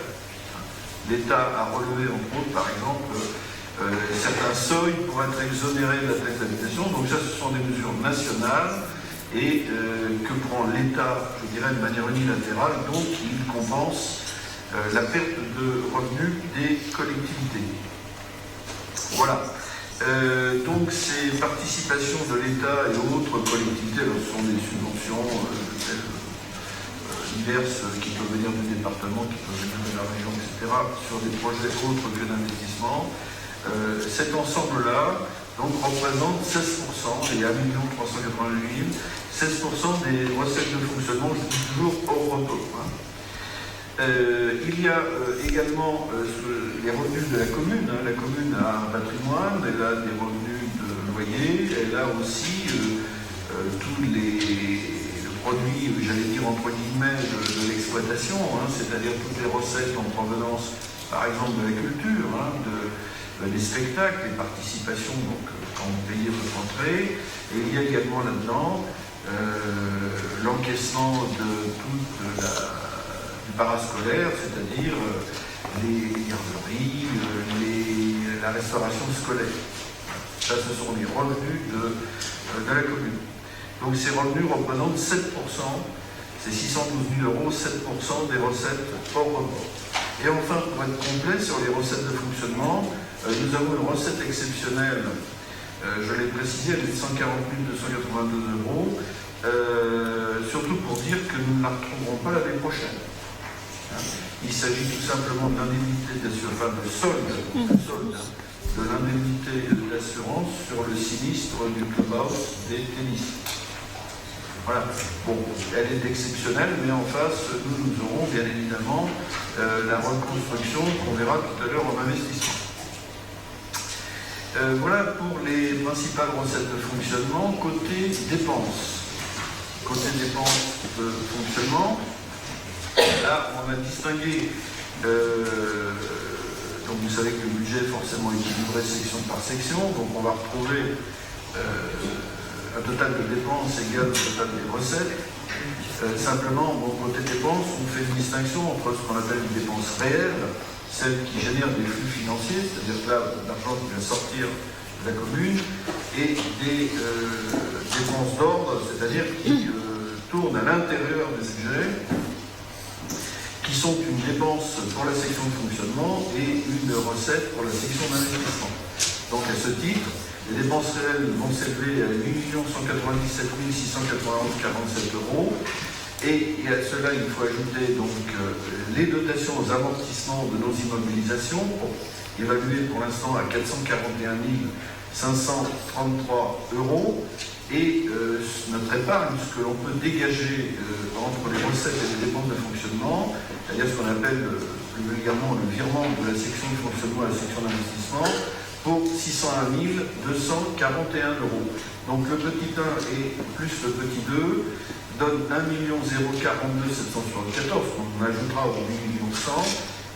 L'État a relevé, entre autres, par exemple, certains seuils pour être exonérés de la taxe d'habitation. Donc ça, ce sont des mesures nationales et que prend l'État, je dirais, de manière unilatérale. Donc il compense la perte de revenus des collectivités. Voilà. Donc ces participations de l'État et autres collectivités, alors, ce sont des subventions diverses qui peuvent venir du département, qui peuvent venir de la région, etc., sur des projets autres que d'investissement. Cet ensemble-là donc, représente 16%, et 1 388 000, 16% des recettes de fonctionnement, je dis toujours hors repos. Il y a également les revenus de la commune. La commune a un patrimoine, elle a des revenus de loyer, elle a aussi tous les produits, j'allais dire entre guillemets, de l'exploitation, c'est-à-dire toutes les recettes en provenance, par exemple, de la culture, des spectacles, les participations, donc quand vous payez votre entrée. Et il y a également là-dedans l'encaissement de toute du parascolaire, c'est-à-dire les garderies, la restauration scolaire. Ça, ce sont les revenus de la commune. Donc ces revenus représentent 7%, c'est 612 000 €, 7% des recettes hors report. Et enfin, pour être complet sur les recettes de fonctionnement, nous avons une recette exceptionnelle, je l'ai précisé, elle est de 140 282 €, surtout pour dire que nous ne la retrouverons pas l'année prochaine. Il s'agit tout simplement de l'indemnité d'assurance, enfin de solde de l'indemnité d'assurance sur le sinistre du clubhouse des tennistes. Voilà. Bon, elle est exceptionnelle, mais en face, nous aurons bien évidemment la reconstruction qu'on verra tout à l'heure en investissement. Voilà pour les principales recettes de fonctionnement. Côté dépenses. Côté dépenses de fonctionnement, là, on a distingué, donc vous savez que le budget forcément est équilibré section par section, donc on va retrouver un total de dépenses égal au total des recettes. Simplement, bon, côté dépenses, on fait une distinction entre ce qu'on appelle les dépenses réelles, celles qui génèrent des flux financiers, c'est-à-dire que là, l'argent qui va sortir de la commune, et des dépenses d'ordre, c'est-à-dire qui tournent à l'intérieur du budget, qui sont une dépense pour la section de fonctionnement et une recette pour la section d'investissement. Donc à ce titre, les dépenses réelles vont s'élever à 8 197 691,47 €. Et à cela, il faut ajouter donc les dotations aux amortissements de nos immobilisations, évaluées pour l'instant à 441 533 €. Et notre épargne, ce que l'on peut dégager entre les recettes et les dépenses de fonctionnement, c'est-à-dire ce qu'on appelle plus vulgairement le virement de la section de fonctionnement à la section d'investissement, pour 601 241 €. Donc le petit 1 et plus le petit 2 donne 1 042 774, donc on ajoutera au 8 100 000,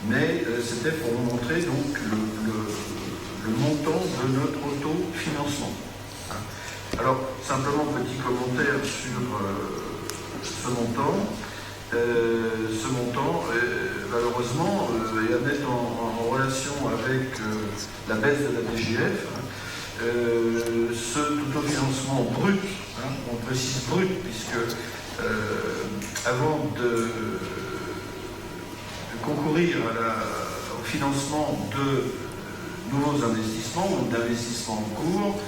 mais c'était pour vous montrer donc le montant de notre autofinancement. Alors, simplement petit commentaire sur ce montant. Ce montant, malheureusement, est à mettre en relation avec la baisse de la DGF. Ce autofinancement brut, on précise brut, puisque avant de concourir au financement de nouveaux investissements ou d'investissements en cours,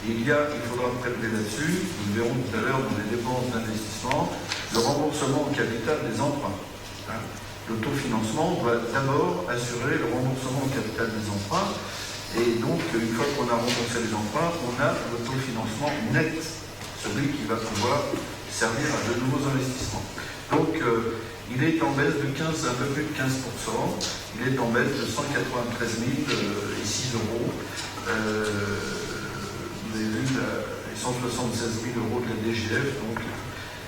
il faudra prélever là-dessus, nous verrons tout à l'heure dans les dépenses d'investissement, le remboursement au capital des emprunts. L'autofinancement doit d'abord assurer le remboursement au capital des emprunts, et donc une fois qu'on a remboursé les emprunts, on a l'autofinancement net, celui qui va pouvoir servir à de nouveaux investissements. Donc il est en baisse de un peu plus de 15%, il est en baisse de 193 006 €. Vous avez vu les 176 000 € de la DGF, donc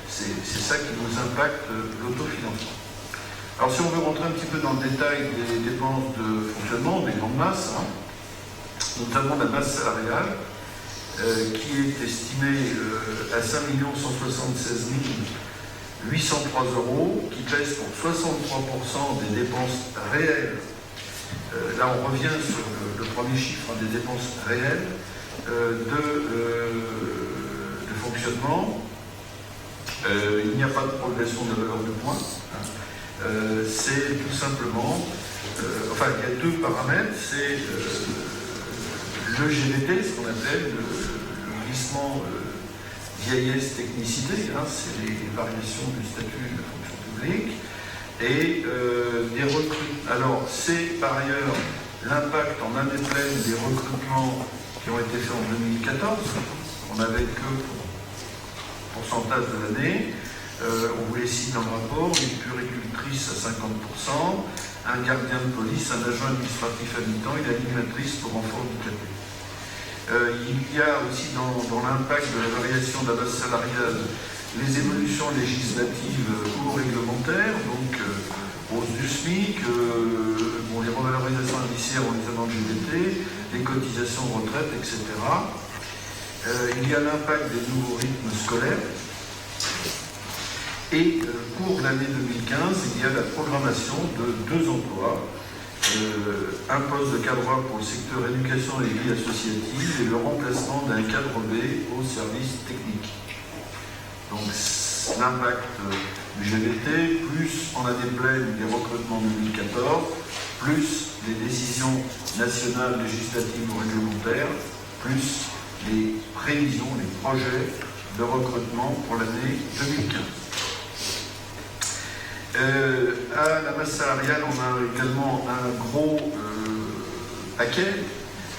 c'est ça qui nous impacte l'autofinancement. Alors si on veut rentrer un petit peu dans le détail des dépenses de fonctionnement, des grandes masses, notamment la masse salariale, qui est estimée à 5 176 803 euros, qui pèse pour 63% des dépenses réelles. Là, on revient sur le premier chiffre des dépenses réelles de fonctionnement. Il n'y a pas de progression de la valeur du point. C'est tout simplement, enfin, il y a deux paramètres. C'est le GVT, ce qu'on appelle le glissement vieillesse technicité, c'est les variations du statut de la fonction publique, et des recrutements. Alors, c'est par ailleurs l'impact en année pleine des recrutements qui ont été faits en 2014. On n'avait que pourcentage de l'année. On vous les cite dans le rapport: une puéricultrice à 50%, un gardien de police, un agent administratif à mi-temps et l'animatrice pour enfants handicapés. Il y a aussi dans l'impact de la variation de la base salariale les évolutions législatives ou réglementaires, donc hausse du SMIC, les revalorisations indiciaires, on les a dans le GVT, les cotisations retraite, etc. Il y a l'impact des nouveaux rythmes scolaires. Et pour l'année 2015, il y a la programmation de 2 emplois, un poste de cadre pour le secteur éducation et vie associative et le remplacement d'un cadre B au service technique. Donc l'impact du GVT, plus en année pleine des recrutements 2014, plus les décisions nationales, législatives ou réglementaires, plus les prévisions, les projets de recrutement pour l'année 2015. À la masse salariale, on a également un gros paquet.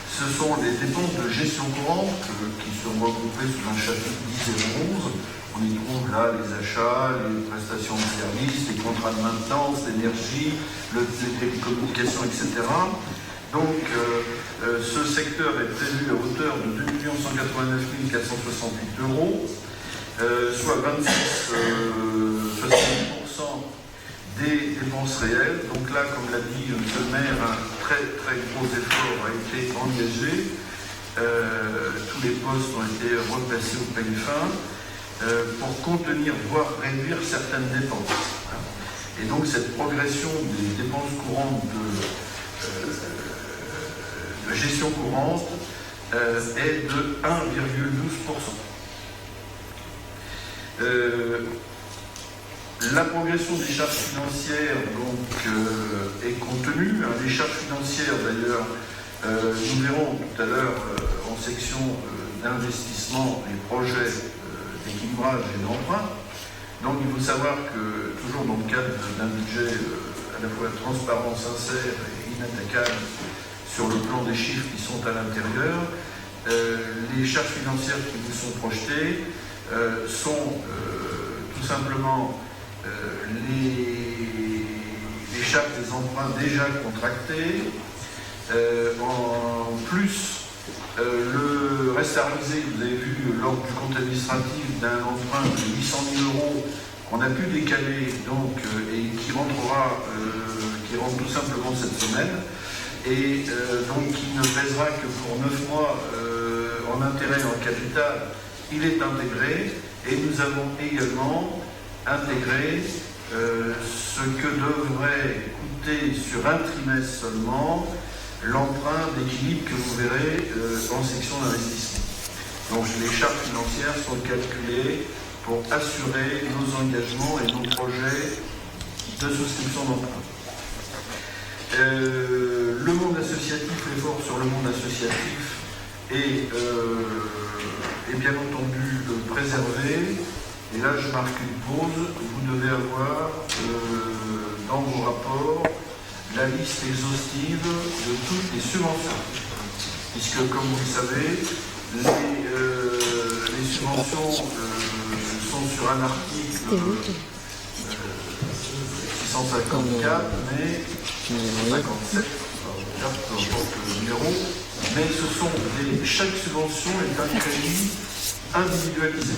Ce sont les dépenses de gestion courante qui sont regroupées sous un chapitre 10 et 11. On y trouve là les achats, les prestations de services, les contrats de maintenance, l'énergie, les télécommunications, etc. Donc, ce secteur est prévu à hauteur de 2 189 468 euros, soit 26,70% des dépenses réelles. Donc là, comme l'a dit M. le maire, un très très gros effort a été engagé. Tous les postes ont été replacés au peigne fin pour contenir, voire réduire certaines dépenses. Et donc cette progression des dépenses courantes de gestion courante est de 1,12%. La progression des charges financières donc, est contenue. Les charges financières, d'ailleurs, nous verrons tout à l'heure en section d'investissement et projets d'équilibrage et d'emprunt. Donc il faut savoir que, toujours dans le cadre d'un budget à la fois transparent, sincère et inattaquable sur le plan des chiffres qui sont à l'intérieur, les charges financières qui vous sont projetées sont tout simplement les charges des emprunts déjà contractés, en plus le reste à réaliser, vous avez vu lors du compte administratif d'un emprunt de 800 000 euros qu'on a pu décaler donc, et qui rentrera, qui rentre tout simplement cette semaine, et donc qui ne pèsera que pour 9 mois en intérêt et en capital. Il est intégré, et nous avons également intégré ce que devrait coûter sur un trimestre seulement l'emprunt d'équilibre que vous verrez en section d'investissement. Donc les charges financières sont calculées pour assurer nos engagements et nos projets de souscription d'emprunt. Le monde associatif, l'effort sur le monde associatif est bien entendu préservé. Et là, je marque une pause. Vous devez avoir dans vos rapports la liste exhaustive de toutes les subventions. Puisque, comme vous le savez, les subventions sont sur un article 654, mais 57, peu importe le numéro, mais chaque subvention est un crédit individualisé.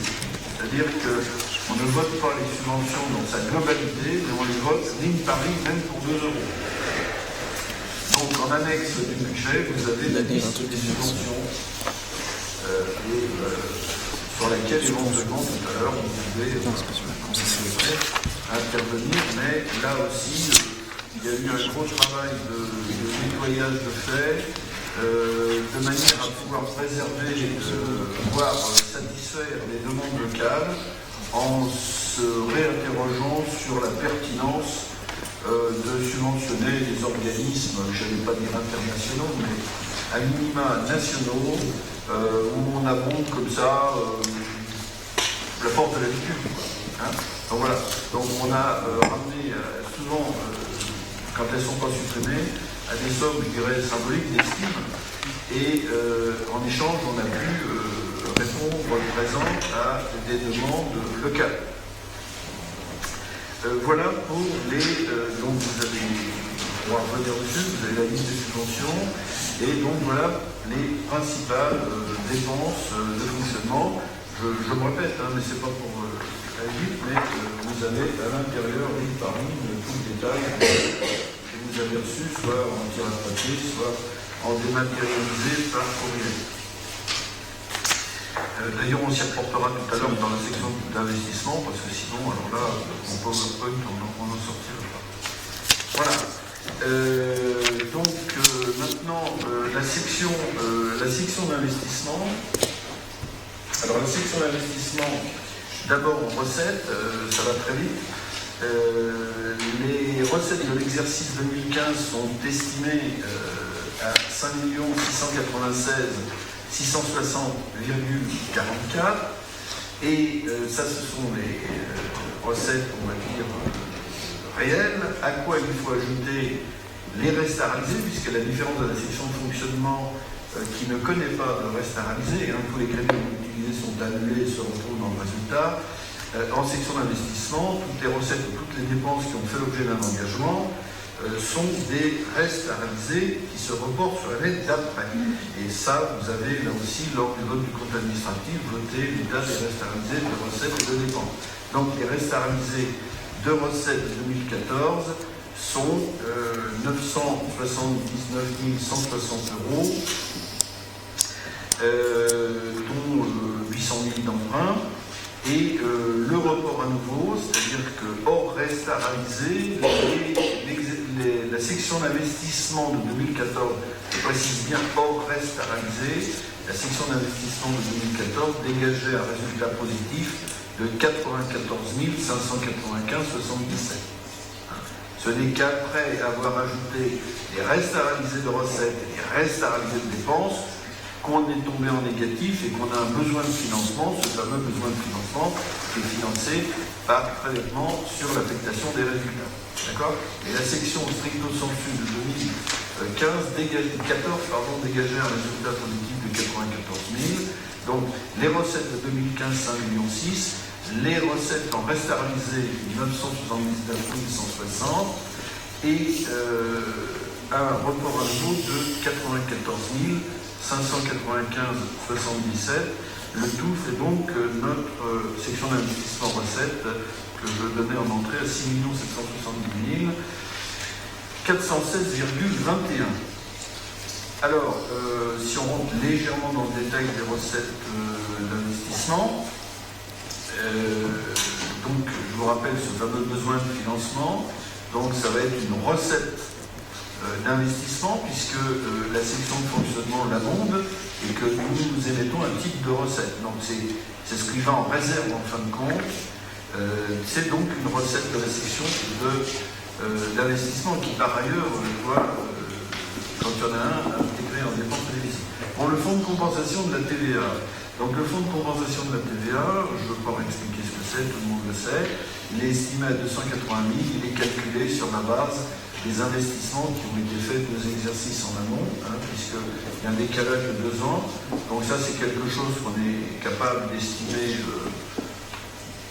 C'est-à-dire qu'on ne vote pas les subventions dans sa globalité, mais on les vote ligne par ligne, même pour 2 euros. Donc en en annexe du budget, vous avez la liste des subventions sur laquelle éventuellement tout à l'heure vous pouvez intervenir, mais là aussi il y a eu un gros travail de nettoyage de fait, de manière à pouvoir préserver, voire satisfaire les demandes locales en se réinterrogeant sur la pertinence de subventionner des organismes, je n'allais pas dire internationaux, mais à minima nationaux, où on abonde comme ça la porte de l'habitude. Hein. Donc voilà, donc on a ramené souvent, quand elles ne sont pas supprimées, à des sommes, je dirais, symboliques d'estime, et en échange, on a pu répondre présent à des demandes locales. Voilà pour les... donc vous allez pouvoir revenir dessus, vous avez la liste des subventions, et donc voilà les principales dépenses de fonctionnement. Je me répète, hein, mais c'est pas pour aller vite, mais vous avez à l'intérieur, ligne par ligne, tout le détail que vous avez reçu, soit en tirage papier, soit en dématérialisé par courrier. D'ailleurs, on s'y reportera tout à l'heure dans la section d'investissement, parce que sinon, alors là, mon PowerPoint, on n'en sortira pas. Voilà. Donc, maintenant, la section d'investissement. Alors, la section d'investissement, d'abord en recettes, ça va très vite. Les recettes de l'exercice 2015 sont estimées à 5 696 660,44 et ça ce sont les recettes, on va dire, réelles, à quoi il faut ajouter les restes à réaliser, puisque la différence de la section de fonctionnement qui ne connaît pas de restes à réaliser, hein, tous les crédits utilisés sont annulés et se retrouvent dans le résultat. En section d'investissement, toutes les recettes ou toutes les dépenses qui ont fait l'objet d'un engagement sont des restes à réaliser qui se reportent sur l'année d'après. Et ça, vous avez là aussi, lors du vote du compte administratif, voté les dates des restes à réaliser de recettes et de dépenses. Donc les restes à réaliser de recettes de 2014 sont 979 160 €, dont 800 000 d'emprunt. Et le report à nouveau, c'est-à-dire que hors reste à réaliser, la section d'investissement de 2014, je précise bien hors reste à réaliser, la section d'investissement de 2014 dégageait un résultat positif de 94 595,77. Ce n'est qu'après avoir ajouté les restes à réaliser de recettes et les restes à réaliser de dépenses qu'on est tombé en négatif et qu'on a un besoin de financement, ce fameux besoin de financement qui est financé par prélèvement sur l'affectation des résultats. D'accord ? Et la section stricto sensu de 2015 dégageait un résultat positif de 94 000. Donc les recettes de 2015, 5,6 millions, les recettes en reste à réaliser, 979 160, et un report à nouveau de 94 595,77. Le tout fait donc notre section d'investissement recettes que je donnais en entrée à 6 770 416,21. Alors, si on rentre légèrement dans le détail des recettes d'investissement, donc je vous rappelle ce fameux besoin de financement, donc ça va être une recette d'investissement puisque la section de fonctionnement l'abonde et que nous émettons un type de recette. Donc c'est ce qui va en réserve en fin de compte. C'est donc une recette de la section d'investissement qui par ailleurs doit, quand il y en a un, intégrer en dépenses de déficit. Bon, le fonds de compensation de la TVA. Donc le fonds de compensation de la TVA, je ne veux pas expliquer ce que c'est, tout le monde le sait. Il est estimé à 280 000, il est calculé sur la base des investissements qui ont été faits 2 exercices en amont, hein, puisqu'il y a un décalage de 2 ans. Donc ça, c'est quelque chose qu'on est capable d'estimer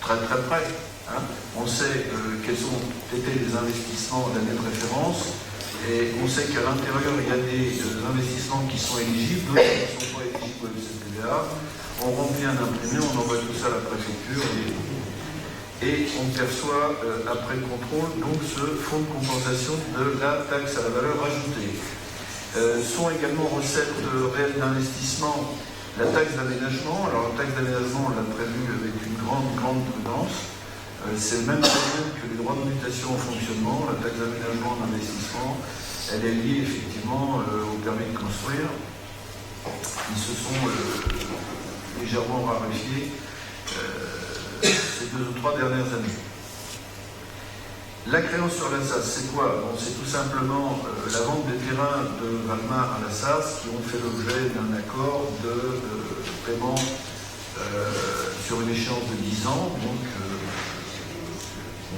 très très près. Hein. On sait quels ont été les investissements d'année de référence, et on sait qu'à l'intérieur, il y a des investissements qui sont éligibles, d'autres qui ne sont pas éligibles au FCTVA. On remplit un imprimé, on envoie tout ça à la préfecture, et on perçoit après contrôle donc ce fonds de compensation de la taxe à la valeur ajoutée. Sont également recettes réelles d'investissement, la taxe d'aménagement. Alors la taxe d'aménagement, on l'a prévu avec une grande prudence. C'est le même phénomène que les droits de mutation au fonctionnement. La taxe d'aménagement d'investissement, elle est liée effectivement au permis de construire. Ils se sont légèrement raréfiés ces 2 ou 3 dernières années. La créance sur la SAS, c'est quoi? Bon, c'est tout simplement la vente des terrains de Valmar à la SAS qui ont fait l'objet d'un accord de paiement sur une échéance de 10 ans. Donc,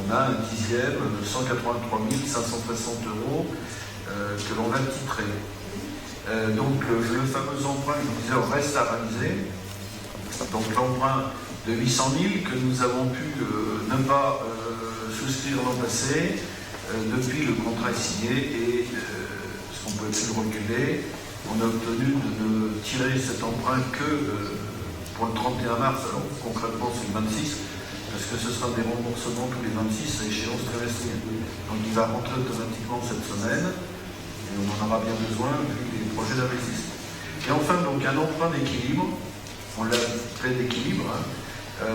on a un dixième, 183 560 € que l'on a titré. Donc, le fameux emprunt, je disais, reste à réaliser. Donc, l'emprunt de 800 000 que nous avons pu ne pas souscrire l'an passé, depuis le contrat est signé et parce qu'on ne pouvait plus le reculer, on a obtenu de ne tirer cet emprunt que pour le 31 mars, alors concrètement c'est le 26, parce que ce sera des remboursements tous les 26 à échéance trimestrielle. Donc il va rentrer automatiquement cette semaine et on en aura bien besoin vu les projets d'investissement. Et enfin donc un emprunt d'équilibre, on l'a fait d'équilibre, hein.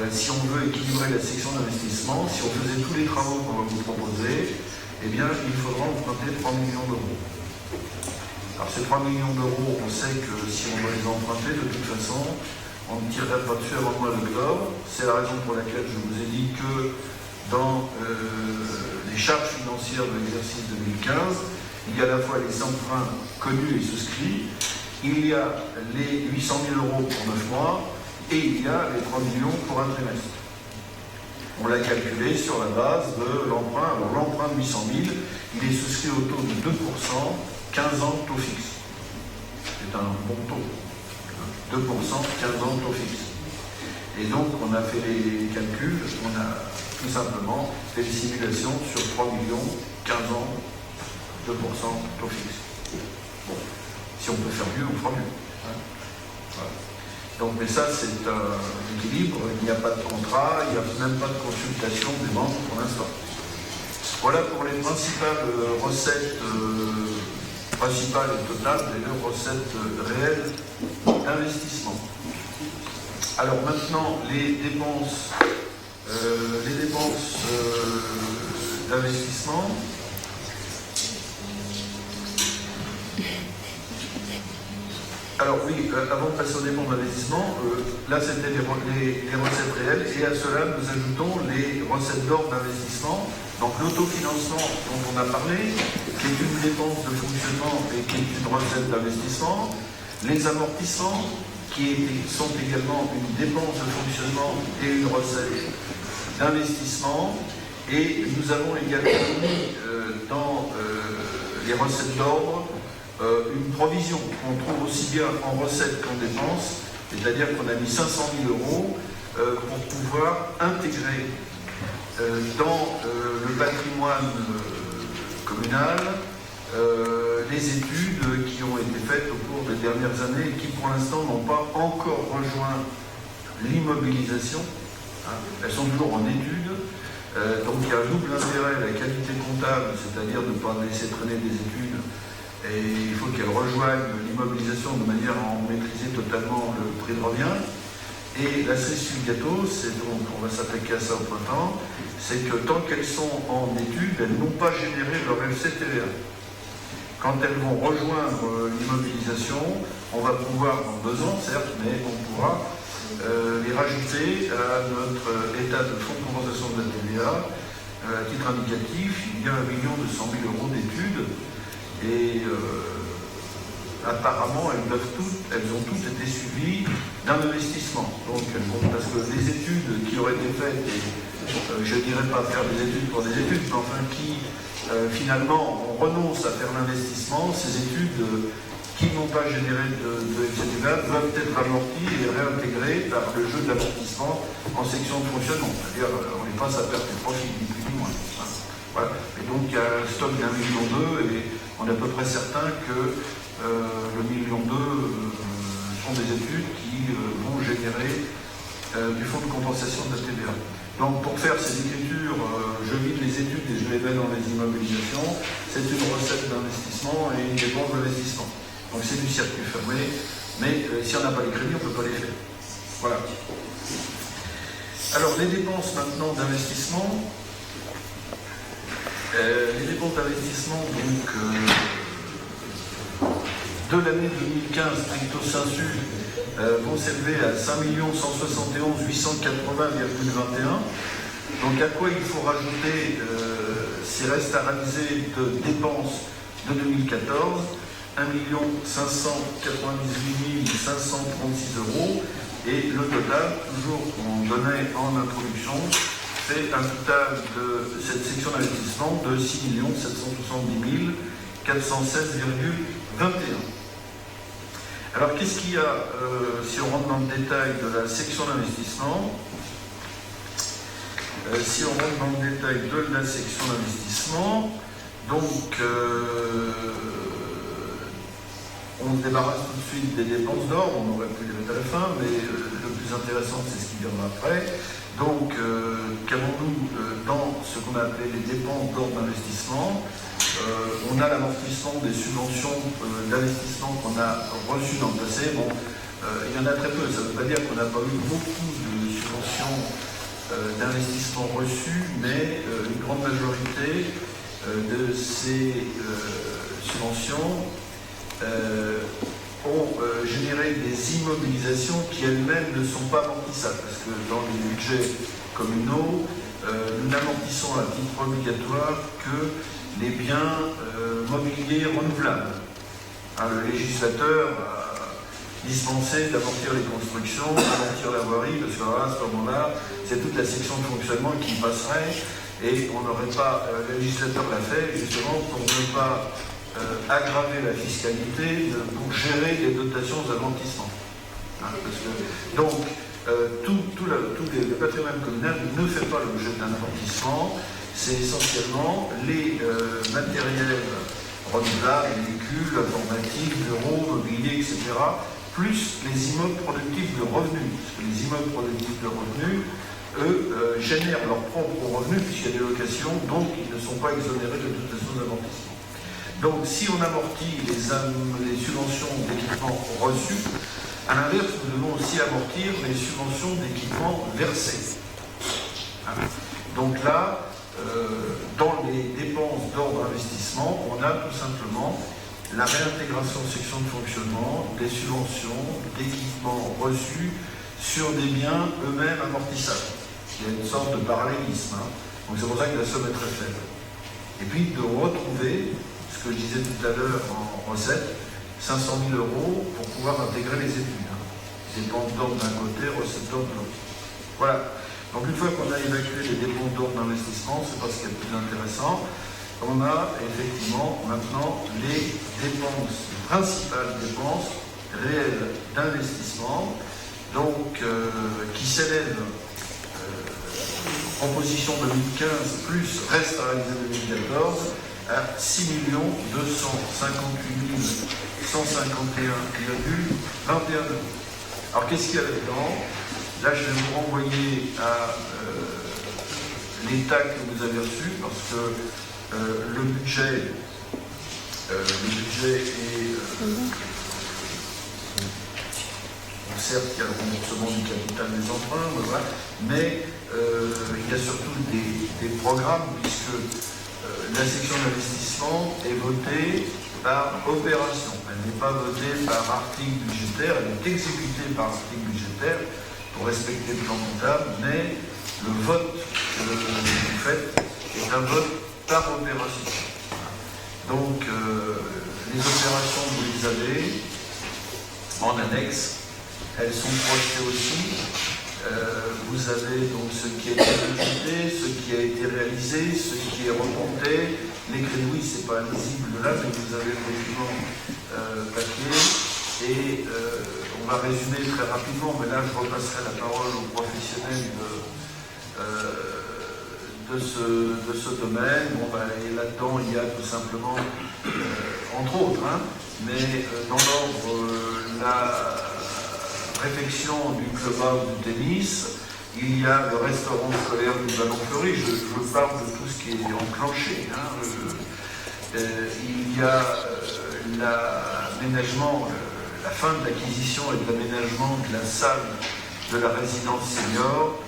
Si on veut équilibrer la section d'investissement, si on faisait tous les travaux qu'on va vous proposer, eh bien, il faudra emprunter 3 millions d'euros. Alors, ces 3 millions d'euros, on sait que si on doit les emprunter, de toute façon, on ne tirerait pas dessus avant le mois d'octobre. C'est la raison pour laquelle je vous ai dit que dans les charges financières de l'exercice 2015, il y a à la fois les emprunts connus et souscrits, il y a les 800 000 € pour 9 mois, et il y a les 3 millions pour un trimestre. On l'a calculé sur la base de l'emprunt. Alors l'emprunt de 800 000, il est souscrit au taux de 2%, 15 ans de taux fixe. C'est un bon taux. 2%, 15 ans de taux fixe. Et donc on a fait les calculs, on a tout simplement fait les simulations sur 3 millions, 15 ans, 2% taux fixe. Bon, si on peut faire mieux, on fera mieux. Voilà. Donc, mais ça, c'est un équilibre. Il n'y a pas de contrat, il n'y a même pas de consultation des banques pour l'instant. Voilà pour les principales recettes principales et totales, d'ailleurs, recettes réelles d'investissement. Alors maintenant, les dépenses d'investissement. Alors oui, avant de passer aux dépenses d'investissement, là c'était les recettes réelles, et à cela nous ajoutons les recettes d'ordre d'investissement, donc l'autofinancement dont on a parlé, qui est une dépense de fonctionnement et qui est une recette d'investissement, les amortissements, qui sont également une dépense de fonctionnement et une recette d'investissement, et nous avons également mis dans les recettes d'ordre une provision qu'on trouve aussi bien en recettes qu'en dépenses, c'est-à-dire qu'on a mis 500 000 € pour pouvoir intégrer dans le patrimoine communal les études qui ont été faites au cours des dernières années et qui pour l'instant n'ont pas encore rejoint l'immobilisation. Elles sont toujours en études. Donc il y a un double intérêt, la qualité comptable, c'est-à-dire de ne pas laisser traîner des études, et il faut qu'elles rejoignent l'immobilisation de manière à en maîtriser totalement le prix de revient. Et la cerise sur le gâteau, c'est donc, on va s'attaquer à ça au printemps, c'est que tant qu'elles sont en études, elles n'ont pas généré leur FCTVA. Quand elles vont rejoindre l'immobilisation, on va pouvoir, en 2 ans certes, mais on pourra les rajouter à notre état de fonds de compensation de la TVA. À titre indicatif, il y a 1 200 000 € d'études. Et apparemment, elles ont toutes été suivies d'un investissement. Donc, parce que les études qui auraient été faites, et je ne dirais pas faire des études pour des études, mais enfin qui, finalement, on renonce à faire l'investissement, ces études qui n'ont pas généré de FCTVA doivent être amorties et réintégrées par le jeu de l'amortissement en section de fonctionnement. C'est-à-dire, on les passe à perte de profit, ni plus ni moins. Voilà. Et donc, il y a un stock d'1,2 million et on est à peu près certain que le 1,2 million sont des études qui vont générer du fonds de compensation de la TVA. Donc pour faire ces écritures, je vide les études et je les mets dans les immobilisations. C'est une recette d'investissement et une dépense d'investissement. Donc c'est du circuit fermé, mais si on n'a pas les crédits, on ne peut pas les faire. Voilà. Alors les dépenses maintenant d'investissement. Les dépenses d'investissement donc de l'année 2015 stricto sensu vont s'élever à 5 171 880,21. Donc à quoi il faut rajouter ces restes à réaliser de dépenses de 2014, 1 598 536 euros, et le total, toujours qu'on donnait en introduction, fait un total de cette section d'investissement de 6 770 416,21. Alors qu'est-ce qu'il y a, si on rentre dans le détail de la section d'investissement, donc on se débarrasse tout de suite des dépenses d'ordre, on aurait pu les mettre à la fin, mais le plus intéressant c'est ce qui viendra après. Donc qu'avons-nous dans ce qu'on a appelé les dépenses d'ordre d'investissement? On a l'amortissement des subventions d'investissement qu'on a reçues dans le passé. Bon, il y en a très peu, ça ne veut pas dire qu'on n'a pas eu beaucoup de subventions d'investissement reçues, mais une grande majorité de ces subventions ont généré des immobilisations qui elles-mêmes ne sont pas amortissables, parce que dans les budgets communaux, nous n'amortissons à titre obligatoire que les biens mobiliers renouvelables. Le législateur a dispensé d'amortir les constructions, d'amortir la voirie, parce qu'à ce moment-là, c'est toute la section de fonctionnement qui passerait, et on n'aurait pas, le législateur l'a fait justement pour ne pas aggraver la fiscalité, pour gérer les dotations d'amortissement. Donc, tout le patrimoine communal ne fait pas l'objet d'un amortissement. C'est essentiellement les matériels renouvelables, véhicules, informatiques, bureaux, mobilier, etc., plus les immeubles productifs de revenus. Parce que les immeubles productifs de revenus, eux, génèrent leurs propres revenus, puisqu'il y a des locations, donc ils ne sont pas exonérés de dotation d'amortissement. Donc si on amortit les subventions d'équipement reçues, à l'inverse, nous devons aussi amortir les subventions d'équipement versées. Donc là, dans les dépenses d'ordre investissement, on a tout simplement la réintégration section de fonctionnement des subventions d'équipement reçus sur des biens eux-mêmes amortissables. Il y a une sorte de parallélisme. Donc c'est pour ça que la somme est très faible. Et puis de retrouver, ce que je disais tout à l'heure en recette, 500 000 euros pour pouvoir intégrer les études. Dépenses d'ordre d'un côté, recettes d'ordre de l'autre. Voilà. Donc une fois qu'on a évacué les dépenses d'ordre d'investissement, c'est pas ce qui est le plus intéressant, on a effectivement maintenant les dépenses, les principales dépenses réelles d'investissement, donc qui s'élèvent en position 2015 plus reste à réaliser 2014 à 6 258 151,21 €. Alors qu'est-ce qu'il y a là-dedans? Là, je vais vous renvoyer à l'état que vous avez reçu, parce que le budget est... certes, il y a le remboursement du capital des emprunts, voilà, mais il y a surtout des programmes, puisque la section d'investissement est votée par opération. Elle n'est pas votée par article budgétaire, elle est exécutée par article budgétaire, pour respecter le plan comptable, mais le vote que vous faites est un vote par opération. Donc, les opérations, vous les avez en annexe, elles sont projetées aussi. Vous avez donc ce qui a été budgété, ce qui a été réalisé, ce qui est remonté. Les crédits, oui, c'est pas lisible là, mais vous avez le document papier. Et on va résumer très rapidement, mais là je repasserai la parole aux professionnels de ce domaine. Bon, et là-dedans, il y a tout simplement, entre autres, mais dans l'ordre, réfection du clubhouse de tennis, il y a le restaurant scolaire du Ballon-Fleury, je parle de tout ce qui est enclenché. Il y a l'aménagement, la fin de l'acquisition et de l'aménagement de la salle de la résidence senior.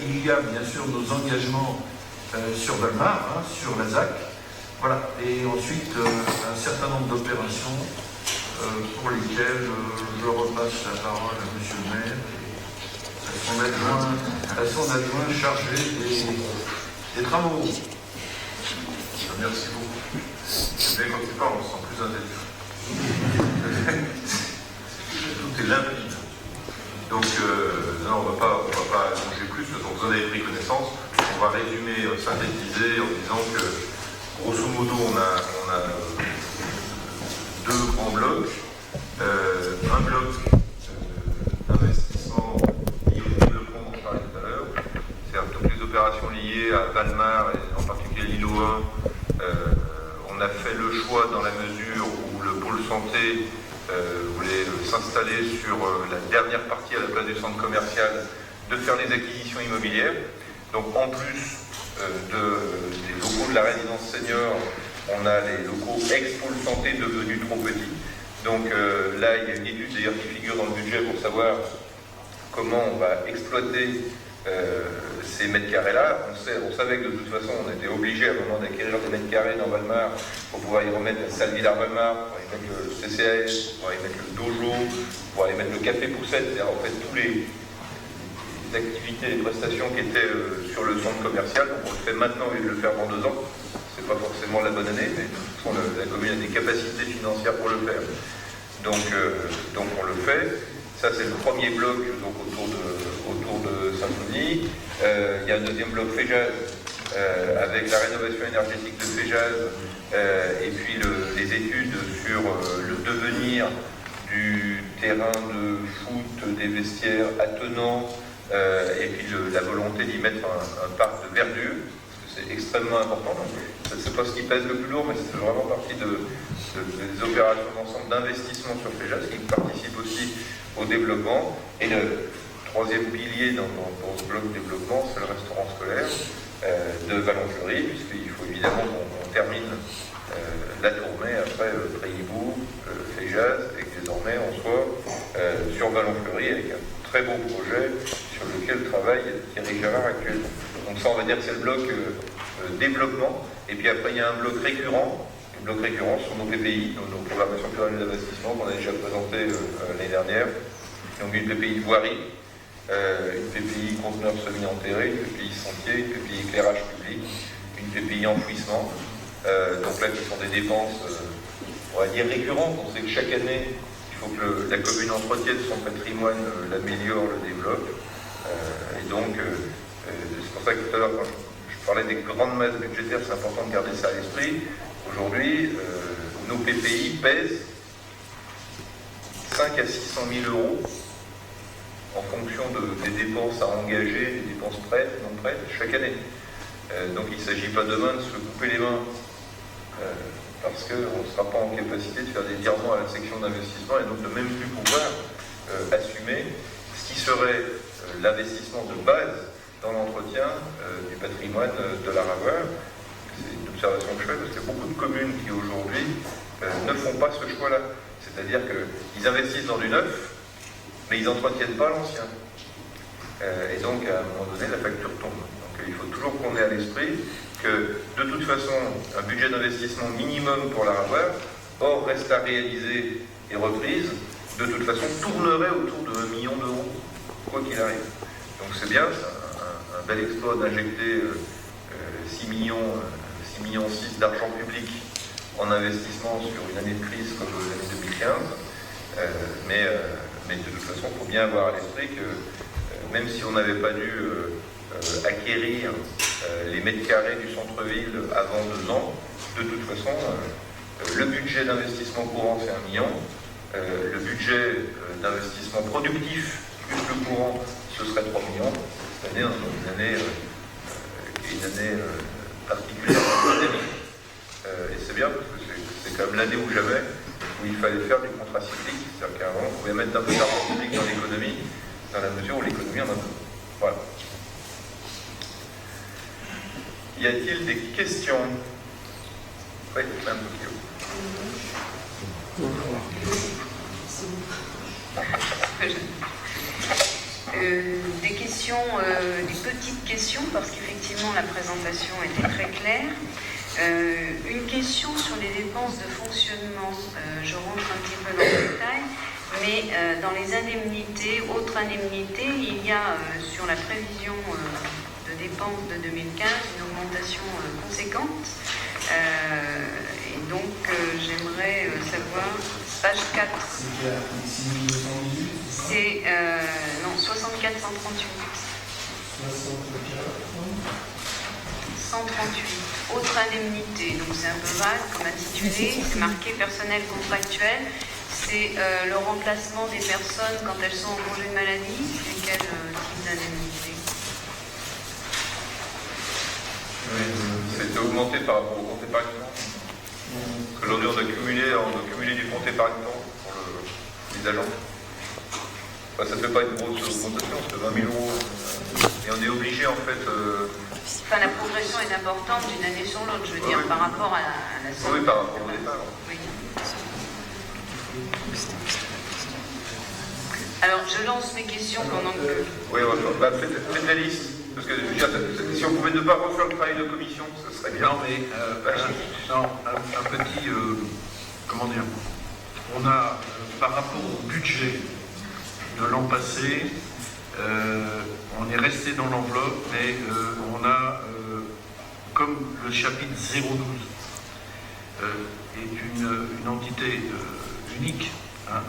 Il y a bien sûr nos engagements sur Valmar, sur la ZAC. Voilà. Et ensuite, un certain nombre d'opérations pour lesquelles je repasse la parole à M. le maire et à son adjoint chargé des travaux. Merci beaucoup. Mais quand tu parles, on se sent plus intelligent. Tout est limpide. Donc, non, on ne va pas allonger plus, donc vous en avez pris connaissance. On va résumer, synthétiser en disant que, grosso modo, on a deux grands blocs. Un bloc d'investissement lié au développement dont on parlait tout à l'heure, c'est-à-dire toutes les opérations liées à Valmar et en particulier l'îlot 1. On a fait le choix dans la mesure où le pôle santé voulait s'installer sur la dernière partie à la place du centre commercial, de faire les acquisitions immobilières. Donc en plus des locaux de la résidence senior, on a les locaux ex-pôle santé devenus trop petits. Donc là, il y a une étude d'ailleurs qui figure dans le budget pour savoir comment on va exploiter ces mètres carrés-là. On savait que de toute façon, on était obligé à un moment d'acquérir des mètres carrés dans Valmar pour pouvoir y remettre la salle Villard-Valmar, pour y mettre le CCAS, pour y mettre le dojo, pour y mettre le café poussette, c'est-à-dire en fait tous les activités et prestations qui étaient sur le centre commercial. Donc on le fait maintenant et le faire dans 2 ans. C'est pas forcément la bonne année, mais de toute façon la commune a des capacités financières pour le faire. Donc on le fait. Ça c'est le premier bloc donc, autour de Saint-Denis. Il y a un deuxième bloc Féjaz avec la rénovation énergétique de Féjaz et puis les études sur le devenir du terrain de foot, des vestiaires attenants et puis la volonté d'y mettre un parc de verdure. C'est extrêmement important. C'est pas ce qui pèse le plus lourd, mais c'est vraiment partie des opérations d'ensemble d'investissement sur Féjaz qui participent aussi au développement. Et le troisième pilier dans ce bloc de développement, c'est le restaurant scolaire de Ballon-Fleury, puisqu'il faut évidemment qu'on termine la tournée après Préhibourg, Féjaz, et que désormais on soit sur Ballon-Fleury avec un très beau projet sur lequel travaille Thierry Gérard actuellement. Donc ça, on va dire que c'est le bloc développement. Et puis après, il y a un bloc récurrent. Le bloc récurrent sur nos PPI, nos programmations pluriannuelles d'investissement qu'on a déjà présenté l'année dernière. Donc une PPI de voirie, une PPI conteneur semi-enterré, une PPI sentier, une PPI éclairage public, une PPI enfouissement. Donc là, qui sont des dépenses, on va dire récurrentes. On sait que chaque année, il faut que la commune entretienne son patrimoine, l'améliore, le développe. Et donc, c'est pour ça que tout à l'heure, quand je parlais des grandes masses budgétaires, c'est important de garder ça à l'esprit. Aujourd'hui, nos PPI pèsent 5 à 600 000 euros en fonction des dépenses à engager, des dépenses prêtes, non prêtes, chaque année. Donc il ne s'agit pas demain de se couper les mains parce qu'on ne sera pas en capacité de faire des virements à la section d'investissement et donc de même plus pouvoir assumer ce qui serait l'investissement de base dans l'entretien du patrimoine de la Ravoir. C'est une observation que je fais parce qu'il y a beaucoup de communes qui aujourd'hui ne font pas ce choix-là. C'est-à-dire qu'ils investissent dans du neuf, mais ils n'entretiennent pas l'ancien. Et donc, à un moment donné, la facture tombe. Donc, il faut toujours qu'on ait à l'esprit que, de toute façon, un budget d'investissement minimum pour la Ravoir, hors reste à réaliser et reprise, de toute façon, tournerait autour de 1 million d'euros, quoi qu'il arrive. Donc, c'est bien, c'est un bel exploit d'injecter 6 millions d'argent public en investissement sur une année de crise comme l'année 2015. Mais de toute façon, il faut bien avoir à l'esprit que même si on n'avait pas dû acquérir les mètres carrés du centre-ville avant 2 ans, de toute façon, le budget d'investissement courant, c'est 1 million. Le budget d'investissement productif, plus le courant, ce serait 3 millions. Cette année, on a une année particulièrement pandémique. Et c'est bien, parce que c'est quand même l'année où jamais, où il fallait faire du contrôle contracyclique, c'est-à-dire qu'à un moment, on pouvait mettre un peu d'argent public dans l'économie, dans la mesure où l'économie en a besoin. Voilà. Y a-t-il des questions? Oui, Mme Bocchio. Des questions, des petites questions, parce qu'effectivement la présentation était très claire. Une question sur les dépenses de fonctionnement. Je rentre un petit peu dans le détail, mais dans les indemnités, autres indemnités, il y a sur la prévision de dépenses de 2015 une augmentation conséquente. Et donc j'aimerais savoir, page 4. C'est non, 64 138. 138. Autre indemnité, donc c'est un peu vague comme intitulé, c'est marqué personnel contractuel. C'est le remplacement des personnes quand elles sont en congé de maladie. C'est quel type d'indemnité? C'était augmenté par rapport au compte épargne-temps. Aujourd'hui, on a cumulé du compte épargne-temps pour les agents. Enfin, ça ne fait pas une grosse augmentation, c'est 20 000 euros. Et on est obligé, en fait... Enfin, la progression est importante d'une année sur l'autre, je veux dire, par rapport à la somme. Oui, par rapport au départ. Oui. Alors, je lance mes questions pendant que... Oui, faites la liste. Parce que si on pouvait ne pas refaire le travail de commission, ce serait bien. Non, mais un petit... comment dire? On a, par rapport au budget de l'an passé, on est resté dans l'enveloppe, mais on a, comme le chapitre 012 est une entité unique, hein,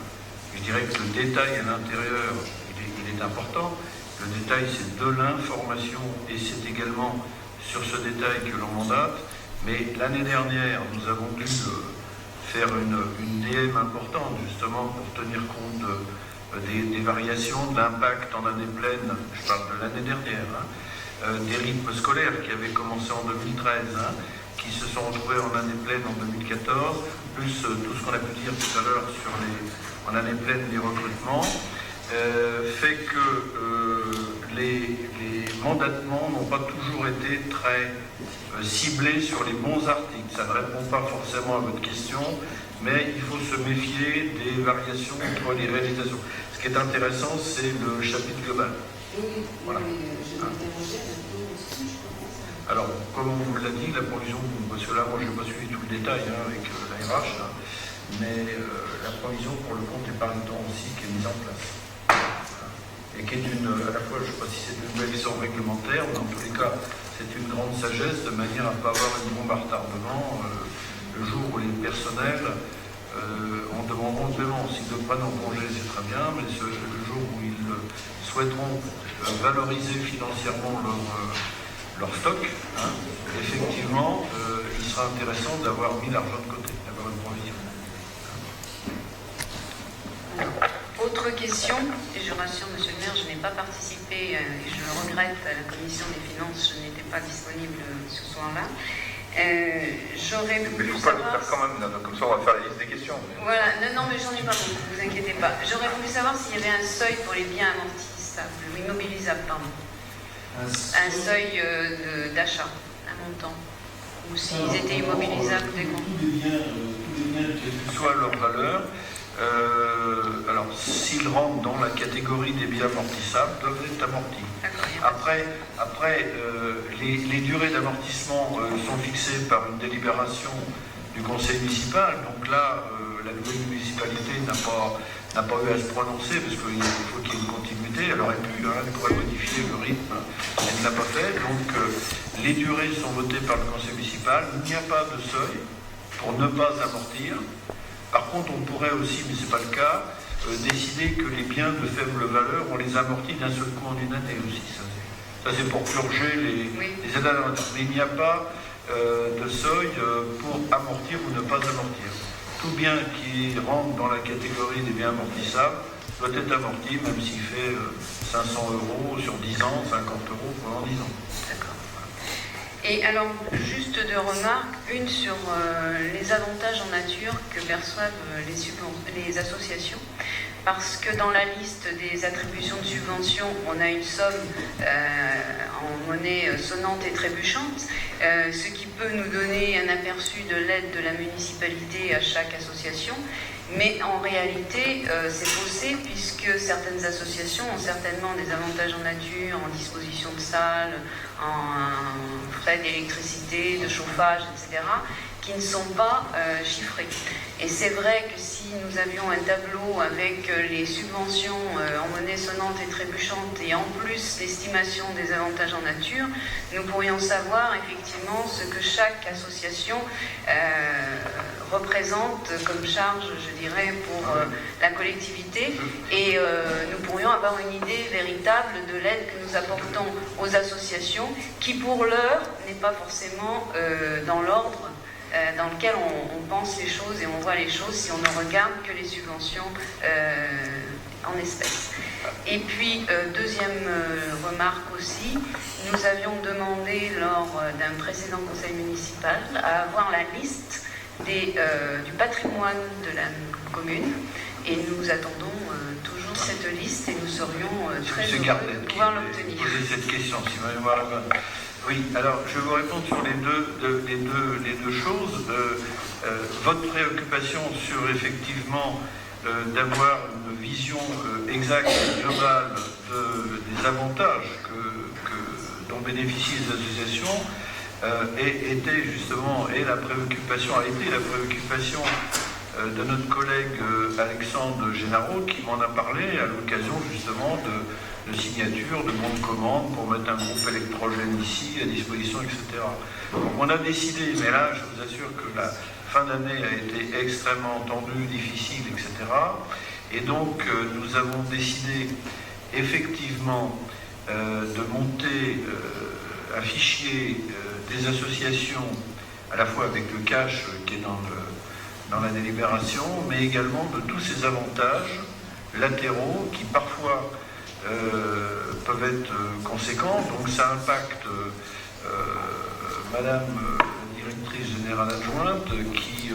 je dirais que le détail à l'intérieur, il est important. Le détail, c'est de l'information et c'est également sur ce détail que l'on mandate. Mais l'année dernière, nous avons dû faire une DM importante, justement, pour tenir compte des variations, de l'impact en année pleine, je parle de l'année dernière, hein, des rythmes scolaires qui avaient commencé en 2013, hein, qui se sont retrouvés en année pleine en 2014, plus tout ce qu'on a pu dire tout à l'heure sur en année pleine les recrutements, fait que les mandatements n'ont pas toujours été très ciblés sur les bons articles. Ça ne répond pas forcément à votre question, mais il faut se méfier des variations entre les réalisations. Ce qui est intéressant, c'est le chapitre global. Voilà. Alors, comme on vous l'a dit, la provision, parce que là, moi, je n'ai pas suivi tout le détail hein, avec la RH, là, mais la provision pour le compte épargne-temps aussi qui est mise en place. Et qui est à la fois, je ne sais pas si c'est une nouvelle licence réglementaire, mais en tous les cas, c'est une grande sagesse de manière à ne pas avoir une bombe à retardement le jour où les personnels en demanderont le paiement. S'ils le prennent en congé, c'est très bien, mais le jour où ils souhaiteront valoriser financièrement leur stock, hein, effectivement, il sera intéressant d'avoir mis l'argent de côté, d'avoir une provision. Autre question, et je rassure Monsieur le maire, je n'ai pas participé, et je le regrette, à la commission des finances, je n'étais pas disponible ce soir-là. J'aurais voulu mais il ne faut pas le savoir... faire quand même, comme ça on va faire la liste des questions. Voilà, non, mais j'en ai pas beaucoup, ne vous inquiétez pas. J'aurais voulu savoir s'il y avait un seuil pour les biens amortissables, ou immobilisables, pardon. Un seuil d'achat, un montant. Ou s'ils étaient immobilisables dès qu'on... Tous les biens, quelle que soit leur valeur, alors s'ils rentrent dans la catégorie des biens amortissables, doivent être amortis. Après les durées d'amortissement sont fixées par une délibération du conseil municipal, donc là la nouvelle municipalité n'a pas eu à se prononcer parce qu'il faut qu'il y ait une continuité. Elle aurait pu, elle pourrait modifier le rythme, elle ne l'a pas fait, donc les durées sont votées par le conseil municipal, il n'y a pas de seuil pour ne pas amortir. Par contre, on pourrait aussi, mais ce n'est pas le cas, décider que les biens de faible valeur, on les amortit d'un seul coup en une année aussi. Ça c'est pour purger les aides à l'inventaire. Mais il n'y a pas de seuil pour amortir ou ne pas amortir. Tout bien qui rentre dans la catégorie des biens amortissables doit être amorti, même s'il fait 500 € sur 10 ans, 50 € pendant 10 ans. D'accord. Et alors, juste deux remarques. Une sur les avantages en nature que perçoivent les associations. Parce que dans la liste des attributions de subventions, on a une somme en monnaie sonnante et trébuchante, ce qui peut nous donner un aperçu de l'aide de la municipalité à chaque association. Mais en réalité, c'est faussé puisque certaines associations ont certainement des avantages en nature, en disposition de salles, en frais d'électricité, de chauffage, etc., qui ne sont pas chiffrés. Et c'est vrai que si nous avions un tableau avec les subventions en monnaie sonnante et trébuchante et en plus l'estimation des avantages en nature, nous pourrions savoir effectivement ce que chaque association représente comme charge, je dirais, pour la collectivité, et nous pourrions avoir une idée véritable de l'aide que nous apportons aux associations qui pour l'heure n'est pas forcément dans l'ordre dans lequel on pense les choses et on voit les choses si on ne regarde que les subventions en espèces. Et puis, deuxième remarque aussi, nous avions demandé lors d'un précédent conseil municipal à avoir la liste du patrimoine de la commune, et nous attendons toujours cette liste et nous serions très heureux de pouvoir l'obtenir. Poser cette question, si ma mémoire est bonne. Oui, alors je vais vous répondre sur les deux choses. Votre préoccupation sur effectivement d'avoir une vision exacte et globale des avantages dont bénéficient les associations était justement la préoccupation de notre collègue Alexandre Génaro, qui m'en a parlé à l'occasion justement de signature, de bons de commande pour mettre un groupe électrogène ici à disposition, etc. Donc on a décidé, mais là je vous assure que la fin d'année a été extrêmement tendue, difficile, etc. Et donc nous avons décidé effectivement de monter un fichier des associations, à la fois avec le cash qui est dans la délibération, mais également de tous ces avantages latéraux qui parfois peuvent être conséquents. Donc ça impacte Madame la directrice générale adjointe qui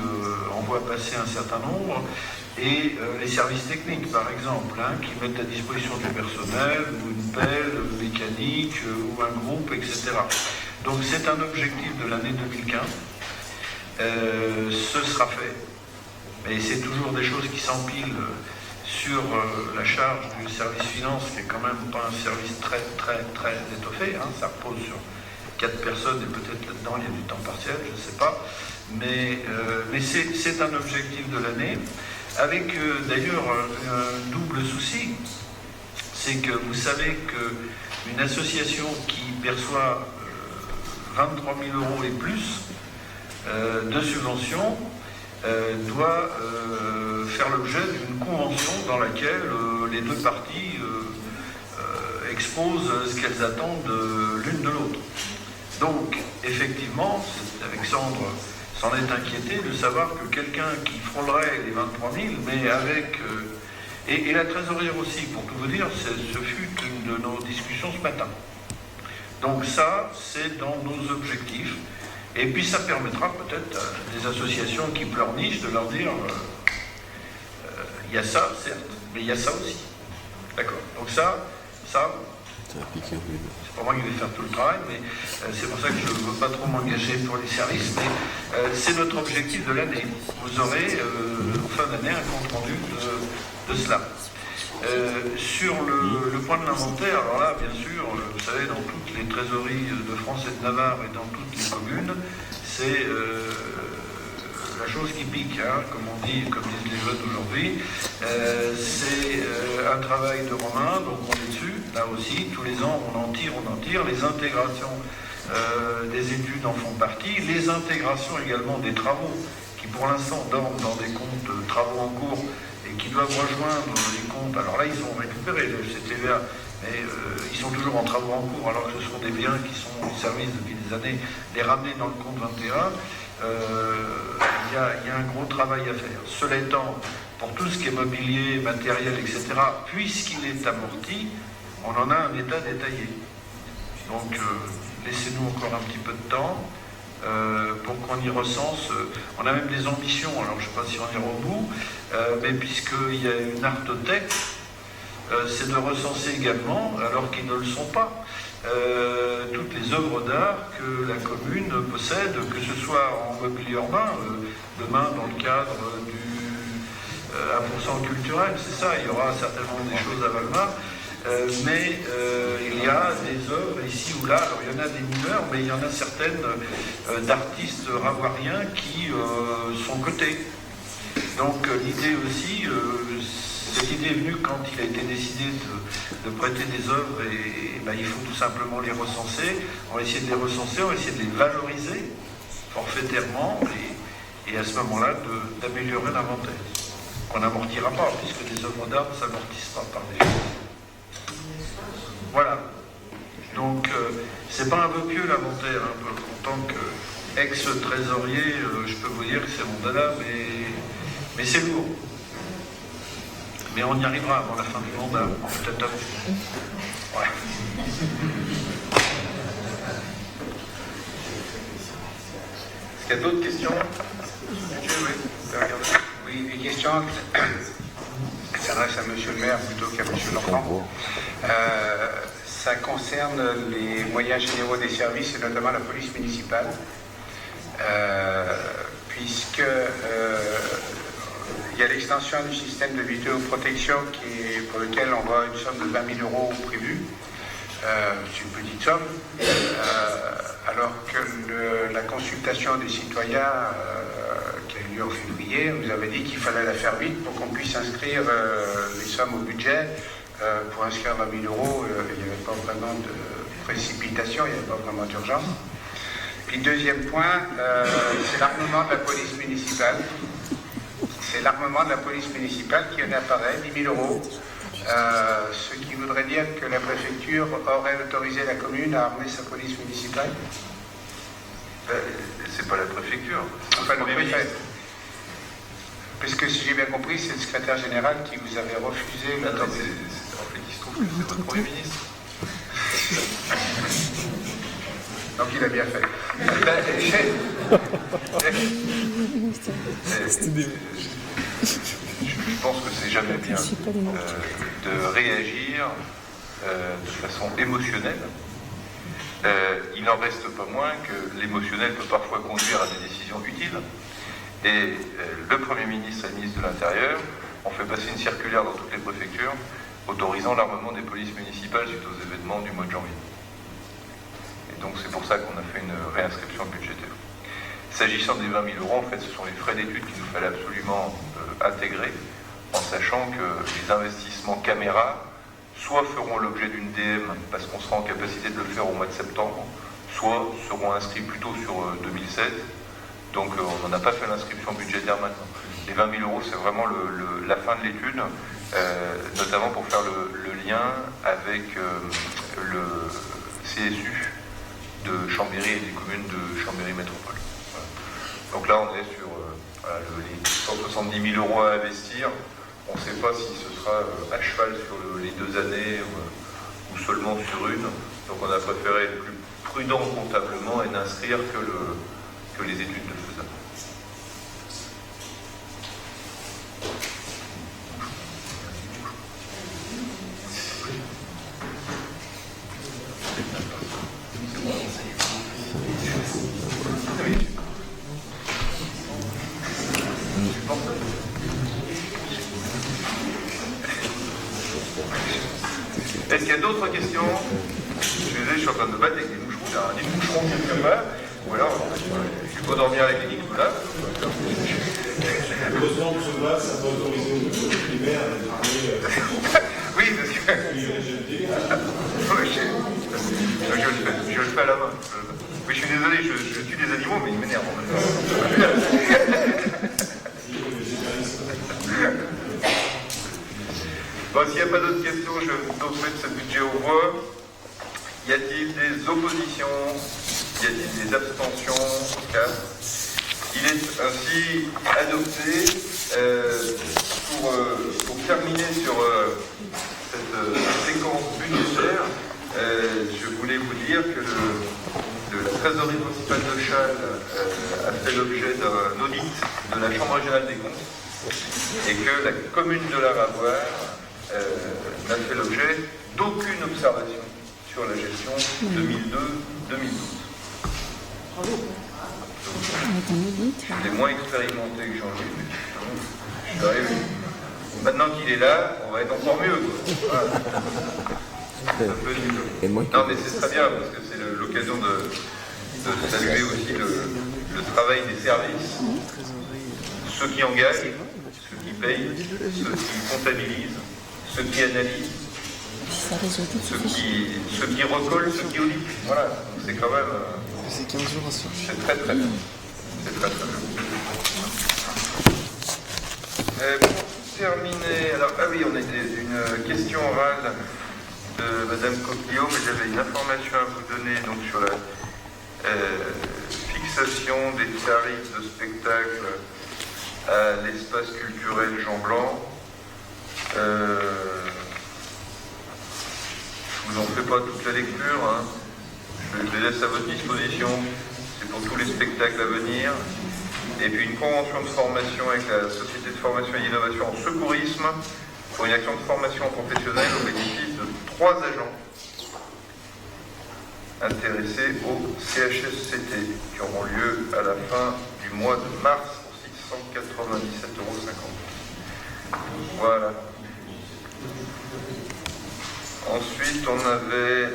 envoie passer un certain nombre, et les services techniques par exemple, qui mettent à disposition du personnel, ou une pelle mécanique, ou un groupe, etc. Donc c'est un objectif de l'année 2015. Ce sera fait. Mais c'est toujours des choses qui s'empilent sur la charge du service finance, qui est quand même pas un service très étoffé. Ça repose sur 4 personnes, et peut-être là-dedans il y a du temps partiel, je ne sais pas. Mais c'est un objectif de l'année, avec d'ailleurs un double souci. C'est que vous savez qu'une association qui perçoit 23 000 € et plus de subventions doit faire l'objet d'une convention dans laquelle les deux parties exposent ce qu'elles attendent l'une de l'autre. Donc, effectivement, Alexandre s'en est inquiété de savoir que quelqu'un qui frôlerait les 23 000, mais avec... et la trésorière aussi, pour tout vous dire, ce fut une de nos discussions ce matin. Donc ça, c'est dans nos objectifs. Et puis ça permettra peut-être à des associations qui pleurnichent de leur dire il y a ça, certes, mais il y a ça aussi. D'accord. Donc ça, c'est pas moi qui vais faire tout le travail, mais c'est pour ça que je ne veux pas trop m'engager pour les services, mais c'est notre objectif de l'année. Vous aurez en fin d'année un compte rendu de cela. Sur le point de l'inventaire, alors là, bien sûr, vous savez, dans toutes les trésoreries de France et de Navarre et dans toutes les communes, c'est la chose qui pique, comme disent les jeunes aujourd'hui. C'est un travail de Romain, donc on est dessus, là aussi, tous les ans on en tire. Les intégrations des études en font partie, les intégrations également des travaux, qui pour l'instant dorment dans des comptes travaux en cours, et qui doivent rejoindre les comptes. Alors là, ils sont récupérés, le CTVA, mais ils sont toujours en travaux en cours, alors que ce sont des biens qui sont en service depuis des années, les ramener dans le compte 21. Il y a un gros travail à faire. Cela étant, pour tout ce qui est mobilier, matériel, etc., puisqu'il est amorti, on en a un état détaillé. Donc, laissez-nous encore un petit peu de temps pour qu'on y recense. On a même des ambitions, alors je ne sais pas si on ira au bout, mais puisqu'il y a une artothèque, c'est de recenser également, alors qu'ils ne le sont pas, toutes les œuvres d'art que la commune possède, que ce soit en mobilier urbain, demain dans le cadre du 1% culturel, c'est ça, il y aura certainement des choses à Valmar, mais il y a des œuvres ici ou là, alors il y en a des mineurs, mais il y en a certaines d'artistes ravouariens qui sont cotés. Donc l'idée aussi, cette idée est venue quand il a été décidé de prêter des œuvres et il faut tout simplement les recenser. On va essayer de les recenser, on va essayer de les valoriser forfaitairement et à ce moment-là d'améliorer l'inventaire. Qu'on n'amortira pas, puisque les œuvres d'art ne s'amortissent pas par des choses. Voilà. Donc, c'est pas un vœu pieux l'inventaire. En tant qu'ex-trésorier, je peux vous dire que c'est mon dada, mais c'est lourd. Mais on y arrivera avant la fin du mandat, peut-être avant. Ouais. Est-ce qu'il y a d'autres questions? Oui, une question qui s'adresse à Monsieur le maire plutôt qu'à Monsieur Lorcan. Ça concerne les moyens généraux des services et notamment la police municipale, puisque il y a l'extension du système de vidéoprotection pour lequel on voit une somme de 20 000 euros prévue. C'est une petite somme, alors que la consultation des citoyens qui a eu lieu en février, on nous avait dit qu'il fallait la faire vite pour qu'on puisse inscrire les sommes au budget. Pour inscrire 20 000 euros, il n'y avait pas vraiment de précipitation, il n'y avait pas vraiment d'urgence. Puis deuxième point, c'est l'armement de la police municipale. C'est l'armement de la police municipale qui en apparaît, 10 000 euros. Ce qui voudrait dire que la préfecture aurait autorisé la commune à armer sa police municipale. C'est pas la préfecture. Enfin, le préfet. Puisque si j'ai bien compris, c'est le secrétaire général qui vous avait refusé l'autorisation. En fait, il se trouve que c'est votre Premier ministre. Donc il a bien fait. Je pense que c'est jamais bien de réagir de façon émotionnelle. Il n'en reste pas moins que l'émotionnel peut parfois conduire à des décisions utiles. Et le Premier ministre et le ministre de l'Intérieur ont fait passer une circulaire dans toutes les préfectures autorisant l'armement des polices municipales suite aux événements du mois de janvier. Et donc c'est pour ça qu'on a fait une réinscription budgétaire. S'agissant des 20 000 euros, en fait, ce sont les frais d'études qu'il nous fallait absolument intégrer, en sachant que les investissements caméras soit feront l'objet d'une DM parce qu'on sera en capacité de le faire au mois de septembre, soit seront inscrits plutôt sur 2007. Donc on n'en a pas fait l'inscription budgétaire maintenant. Les 20 000 euros, c'est vraiment la fin de l'étude, notamment pour faire le lien avec le CSU de Chambéry et des communes de Chambéry Métropole. Voilà. Donc là, on est sur les 170 000 euros à investir. On ne sait pas si ce sera à cheval sur les 2 années ou seulement sur une. Donc on a préféré être plus prudent comptablement et n'inscrire que les études de faisabilité. Est-ce qu'il y a d'autres questions? Je suis désolé, je suis en train de me battre avec des moucherons, il y a des moucherons quelque part, ou alors je peux dormir avec les Nicolas. Heureusement que ce bas, ça va autoriser au niveau primaire à parler. Oui, parce que. Je le fais à la main. Oui, je suis désolé, je tue des animaux, mais ils m'énervent en même temps. Bon, s'il n'y a pas d'autres questions, je vais donc mettre ce budget aux voix. Y a-t-il des oppositions? Y a-t-il des abstentions? Il est ainsi adopté. Pour terminer sur cette séquence budgétaire, je voulais vous dire que la trésorerie municipale de Châles a fait l'objet d'un audit de la Chambre régionale des comptes et que la commune de la Ravoir n'a fait l'objet d'aucune observation sur la gestion 2002-2012. Il est moins expérimenté que Jean-Luc. Maintenant qu'il est là, on va être encore mieux. Voilà. Non, mais c'est très bien parce que c'est l'occasion de saluer aussi le travail des services, ceux qui engagent, ceux qui payent, ceux qui comptabilisent, ceux qui analysent, ceux qui recollent, ceux qui auditent. Voilà, c'est quand même. C'est 15 jours à faire. C'est très très bien. C'est très très bien. Pour terminer, alors, ah oui, on a une question orale de Madame Coquillot, mais j'avais une information à vous donner donc sur la fixation des tarifs de spectacle à l'espace culturel Jean Blanc. Je vous en fais pas toute la lecture, hein. Je les laisse à votre disposition. C'est pour tous les spectacles à venir. Et puis une convention de formation avec la Société de formation et d'innovation en secourisme pour une action de formation professionnelle au bénéfice de 3 agents intéressés au CHSCT qui auront lieu à la fin du mois de mars pour 697,50 €. Voilà. Ensuite, on avait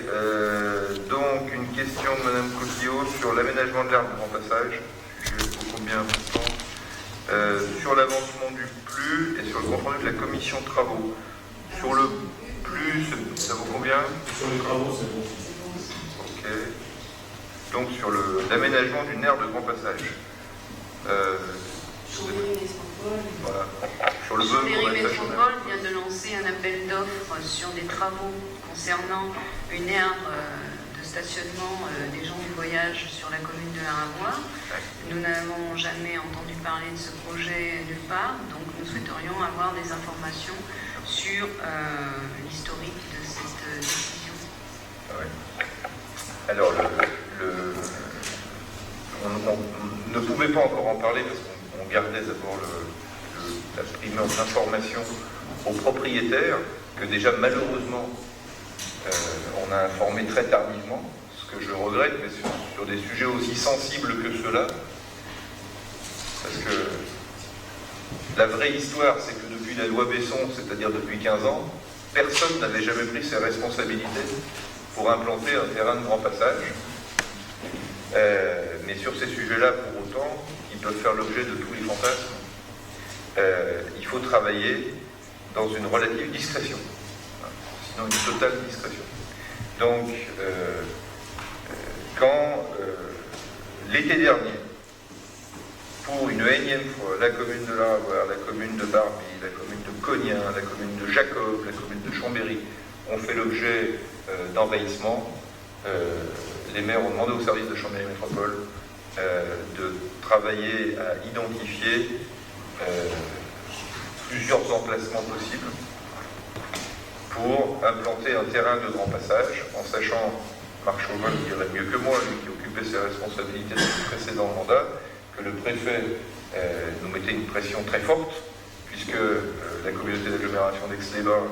donc une question de Mme Coquillot sur l'aménagement de l'aire de grand passage, sujet beaucoup bien important, sur l'avancement du PLU et sur le compte rendu de la commission de travaux. Sur le PLU, ça vaut combien? Sur les travaux, c'est bon. Ok. Donc sur l'aménagement d'une aire de grand passage. Voilà. Sur le Chambéry Métropole vient de lancer un appel d'offres sur des travaux concernant une aire de stationnement des gens du voyage sur la commune de la Ravoir. Nous n'avons jamais entendu parler de ce projet nulle part, donc nous souhaiterions avoir des informations sur l'historique de cette décision. Oui. Alors, on ne pouvait pas encore en parler parce qu'on gardait d'abord la primeur d'information aux propriétaires, que déjà malheureusement on a informé très tardivement, ce que je regrette, mais sur des sujets aussi sensibles que ceux-là, parce que la vraie histoire, c'est que depuis la loi Besson, c'est-à-dire depuis 15 ans, personne n'avait jamais pris ses responsabilités pour implanter un terrain de grand passage. Mais sur ces sujets-là, pour autant, qui peuvent faire l'objet de tous les fantasmes, il faut travailler dans une relative discrétion, sinon une totale discrétion. Donc, quand l'été dernier, pour une énième fois, la commune de la Ravoir, la commune de Barbie, la commune de Cognin, la commune de Jacob, la commune de Chambéry ont fait l'objet d'envahissement, les maires ont demandé au service de Chambéry Métropole de travailler à identifier plusieurs emplacements possibles pour implanter un terrain de grand passage, en sachant, Marc Chauvin dirait mieux que moi, lui qui occupait ses responsabilités dans le précédent mandat, que le préfet nous mettait une pression très forte, puisque la communauté d'agglomération d'Aix-les-Bains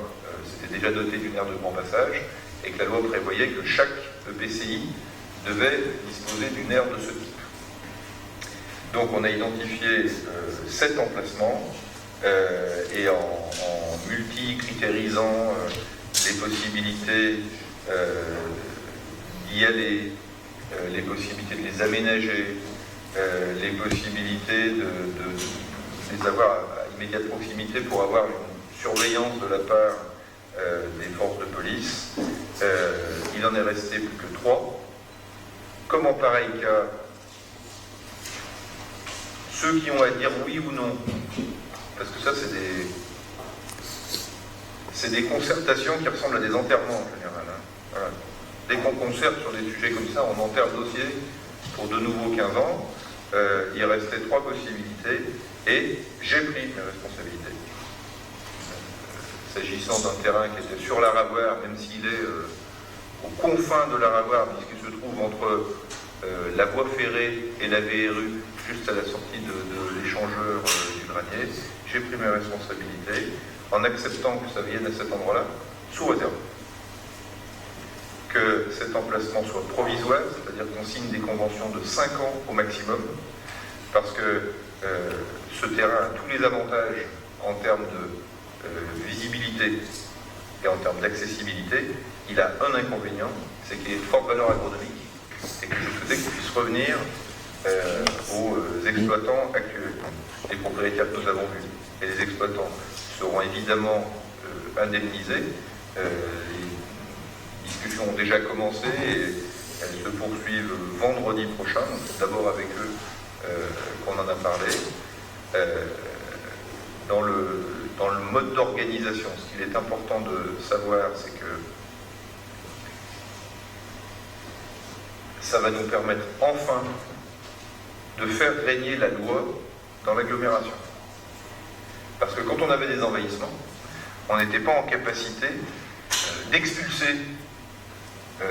s'était déjà dotée d'une aire de grand passage, et que la loi prévoyait que chaque EPCI devait disposer d'une aire de ce type. Donc on a identifié 7 emplacements et en multi-critérisant les possibilités d'y aller, les possibilités de les aménager, les possibilités de les avoir à immédiate proximité pour avoir une surveillance de la part des forces de police. Il en est resté plus que 3. Comme en pareil cas, ceux qui ont à dire oui ou non, parce que ça c'est des concertations qui ressemblent à des enterrements en général. Hein. Voilà. Dès qu'on concerte sur des sujets comme ça, on enterre le dossier pour de nouveau 15 ans. Il restait 3 possibilités et j'ai pris mes responsabilités. S'agissant d'un terrain qui était sur la Ravoir, même s'il est aux confins de l'Aragoire, puisqu'il se trouve entre la voie ferrée et la VRU, juste à la sortie de l'échangeur du Granier, j'ai pris mes responsabilités en acceptant que ça vienne à cet endroit-là, sous réserve. Que cet emplacement soit provisoire, c'est-à-dire qu'on signe des conventions de 5 ans au maximum, parce que ce terrain a tous les avantages en termes de visibilité et en termes d'accessibilité. Il a un inconvénient, c'est qu'il est de forte valeur agronomique et que je souhaitais qu'il puisse revenir aux exploitants actuels, les propriétaires que nous avons vus. Et les exploitants seront évidemment indemnisés. Les discussions ont déjà commencé et elles se poursuivent vendredi prochain. C'est d'abord avec eux qu'on en a parlé. Dans le mode d'organisation, ce qu'il est important de savoir, c'est que ça va nous permettre enfin de faire régner la loi dans l'agglomération. Parce que quand on avait des envahissements, on n'était pas en capacité d'expulser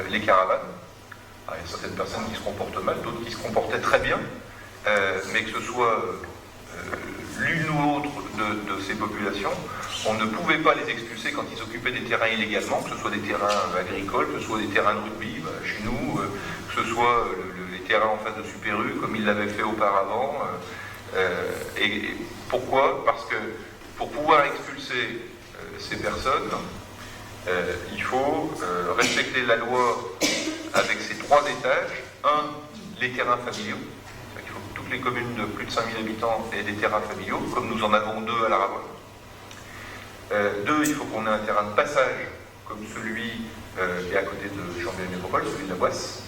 les caravanes. Alors, il y a certaines personnes qui se comportent mal, d'autres qui se comportaient très bien, mais que ce soit l'une ou l'autre de ces populations, on ne pouvait pas les expulser quand ils occupaient des terrains illégalement, que ce soit des terrains agricoles, que ce soit des terrains de rugby, chez nous, que ce soit les terrains en face de Super U, comme ils l'avaient fait auparavant. Et pourquoi? Parce que pour pouvoir expulser ces personnes, il faut respecter la loi avec ses 3 étages. 1, les terrains familiaux. Il faut que toutes les communes de plus de 5000 habitants aient des terrains familiaux, comme nous en avons 2 à l'Aragoire. 2, il faut qu'on ait un terrain de passage, comme celui qui est à côté de Chambéry Métropole, celui de la Boisse.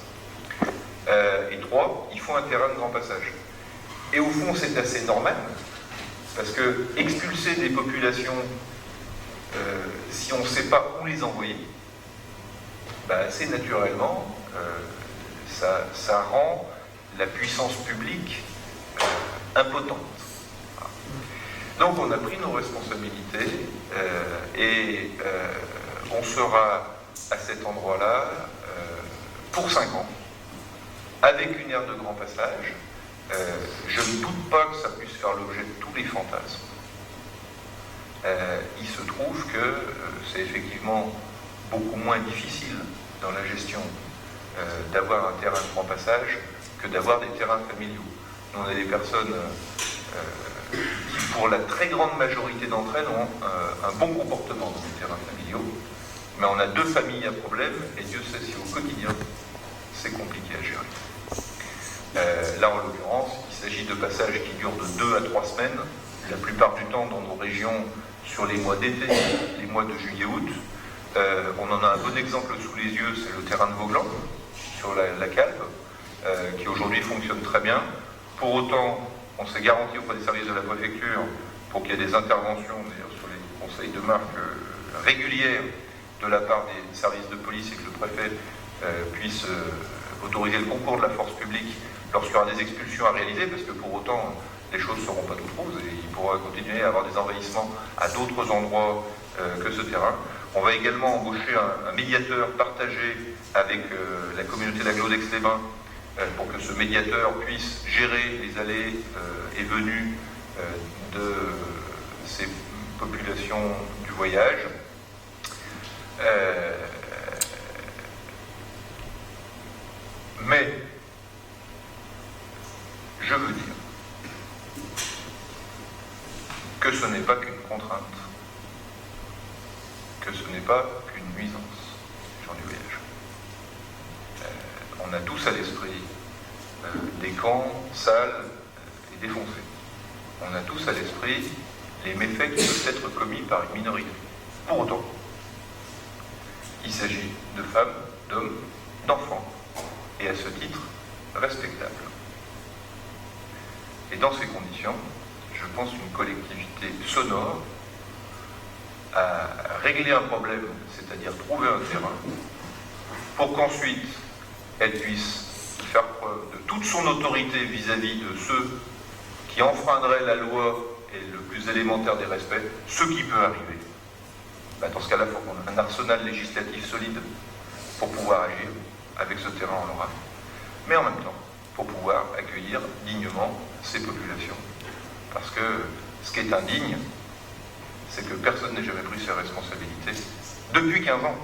Et 3, il faut un terrain de grand passage. Et au fond, c'est assez normal, parce que expulser des populations, si on ne sait pas où les envoyer, assez naturellement, ça rend la puissance publique impotente. Donc on a pris nos responsabilités et on sera à cet endroit-là pour 5 ans, avec une aire de grand passage. Je ne doute pas que ça puisse faire l'objet de tous les fantasmes. Il se trouve que c'est effectivement beaucoup moins difficile dans la gestion d'avoir un terrain de grand passage que d'avoir des terrains familiaux. Nous, on a des personnes qui, pour la très grande majorité d'entre elles, ont un bon comportement dans les terrains familiaux, mais on a 2 familles à problème, et Dieu sait si au quotidien, c'est compliqué à gérer. Là, en l'occurrence, il s'agit de passages qui durent de 2 à 3 semaines, la plupart du temps dans nos régions sur les mois d'été, les mois de juillet-août. On en a un bon exemple sous les yeux, c'est le terrain de Vauglan, sur la Calpe, qui aujourd'hui fonctionne très bien. Pour autant, on s'est garanti auprès des services de la préfecture pour qu'il y ait des interventions, d'ailleurs sur les conseils de marque régulières de la part des services de police et que le préfet puisse autoriser le concours de la force publique lorsqu'il y aura des expulsions à réaliser, parce que pour autant, les choses ne seront pas toutes roses et il pourra continuer à avoir des envahissements à d'autres endroits que ce terrain. On va également embaucher un médiateur partagé avec la communauté d'Aglo d'Aix-les-Bains pour que ce médiateur puisse gérer les allées et venues de ces populations du voyage. Mais je veux dire que ce n'est pas qu'une contrainte, que ce n'est pas qu'une nuisance, les gens du voyage. On a tous à l'esprit des camps sales et défoncés. On a tous à l'esprit les méfaits qui peuvent être commis par une minorité. Pour autant, il s'agit de femmes, d'hommes, d'enfants, et à ce titre, respectables. Et dans ces conditions, je pense qu'une collectivité sonore à régler un problème, c'est-à-dire trouver un terrain, pour qu'ensuite elle puisse faire preuve de toute son autorité vis-à-vis de ceux qui enfreindraient la loi et le plus élémentaire des respects, ce qui peut arriver. Dans ce cas-là, il faut qu'on ait un arsenal législatif solide pour pouvoir agir avec ce terrain en Lorraine, mais en même temps pour pouvoir accueillir dignement ces populations. Parce que ce qui est indigne, c'est que personne n'ait jamais pris ses responsabilités depuis 15 ans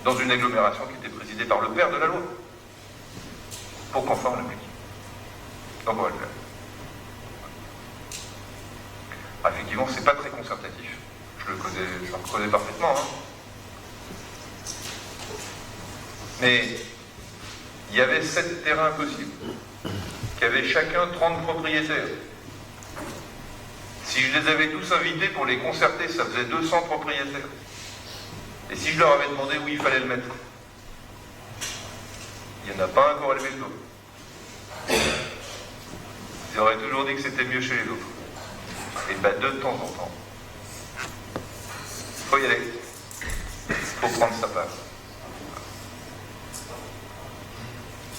dans une agglomération qui était présidée par le père de la loi pour qu'enfin on l'applique. Donc on va le faire. Ah, effectivement, c'est pas très concertatif. Je le reconnais parfaitement. Mais il y avait 7 terrains possibles, qui avaient chacun 30 propriétaires. Si je les avais tous invités pour les concerter, ça faisait 200 propriétaires. Et si je leur avais demandé où il fallait le mettre, il n'y en a pas un qui aurait levé le dos. Ils auraient toujours dit que c'était mieux chez les autres. Et bien de temps en temps, il faut y aller. Il faut prendre sa part.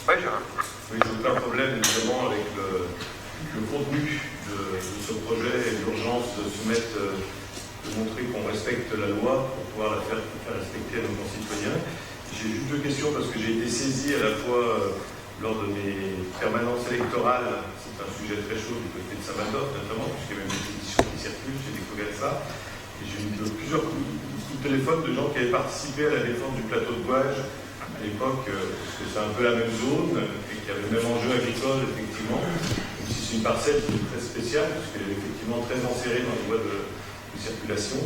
Oui, Gérard. Oui, j'ai aucun problème évidemment avec le contenu de ce projet et l'urgence de montrer qu'on respecte la loi pour pouvoir la faire respecter à nos concitoyens. J'ai juste 2 questions parce que j'ai été saisi à la fois lors de mes permanences électorales, c'est un sujet très chaud du côté de Saint-Mandorf notamment, puisqu'il y a même des pétitions qui circulent, j'ai découvert ça. Et j'ai eu plusieurs coups de téléphone de gens qui avaient participé à la défense du plateau de Gouages à l'époque, parce que c'est un peu la même zone, et qu'il y avait le même enjeu agricole, effectivement, même si c'est une parcelle qui est très spéciale, puisqu'elle est effectivement très enserrée dans les voies de circulation.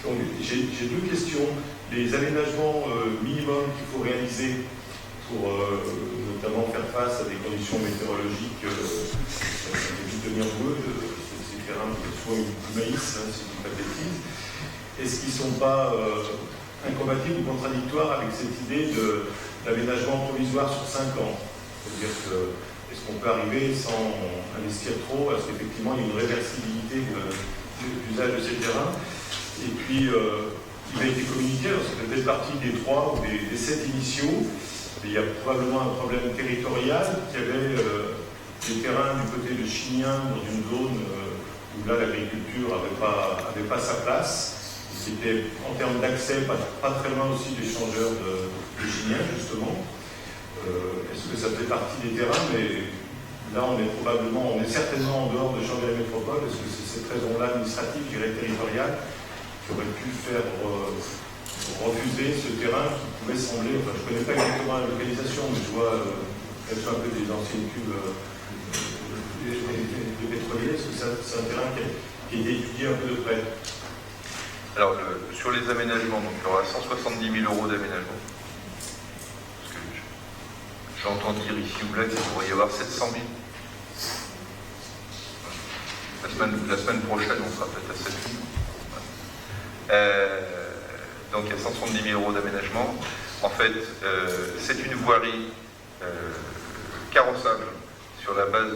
Donc, j'ai 2 questions. Les aménagements minimums qu'il faut réaliser pour notamment faire face à des conditions météorologiques vite devenir boueuses, ces terrains qui soient du maïs, si je ne dis pas de bêtises, est-ce qu'ils ne sont pas incompatibles ou contradictoires avec cette idée d'aménagement provisoire sur 5 ans? C'est-à-dire que est-ce qu'on peut arriver sans investir trop? Est-ce qu'effectivement il y a une réversibilité de l'usage de ces terrains? Et puis, il a été communiqué, alors ça fait peut-être partie des 3 ou des 7 initiaux, mais il y a probablement un problème territorial, qu'il y avait des terrains du côté de Chignin, dans une zone où là l'agriculture n'avait pas sa place. C'était en termes d'accès, pas très loin aussi des changeurs de Chignin, justement. Est-ce que ça fait partie des terrains? Mais là, on est certainement en dehors de Chambéry Métropole. Est-ce que c'est cette raison-là administrative, je dirais territoriale, qui aurait pu faire refuser ce terrain qui pouvait sembler, enfin je ne connais pas exactement la localisation, mais je vois qu'elle soit un peu des anciennes cuves de pétroliers. Est-ce que c'est un terrain qui a été étudié un peu de près? Alors, sur les aménagements, donc, il y aura 170 000 € d'aménagement. Parce que j'entends dire ici ou là qu'il pourrait y avoir 700 000. La semaine prochaine, on sera peut-être à 7 000. Donc, il y a 170 000 € d'aménagement. En fait, c'est une voirie carrossable sur la base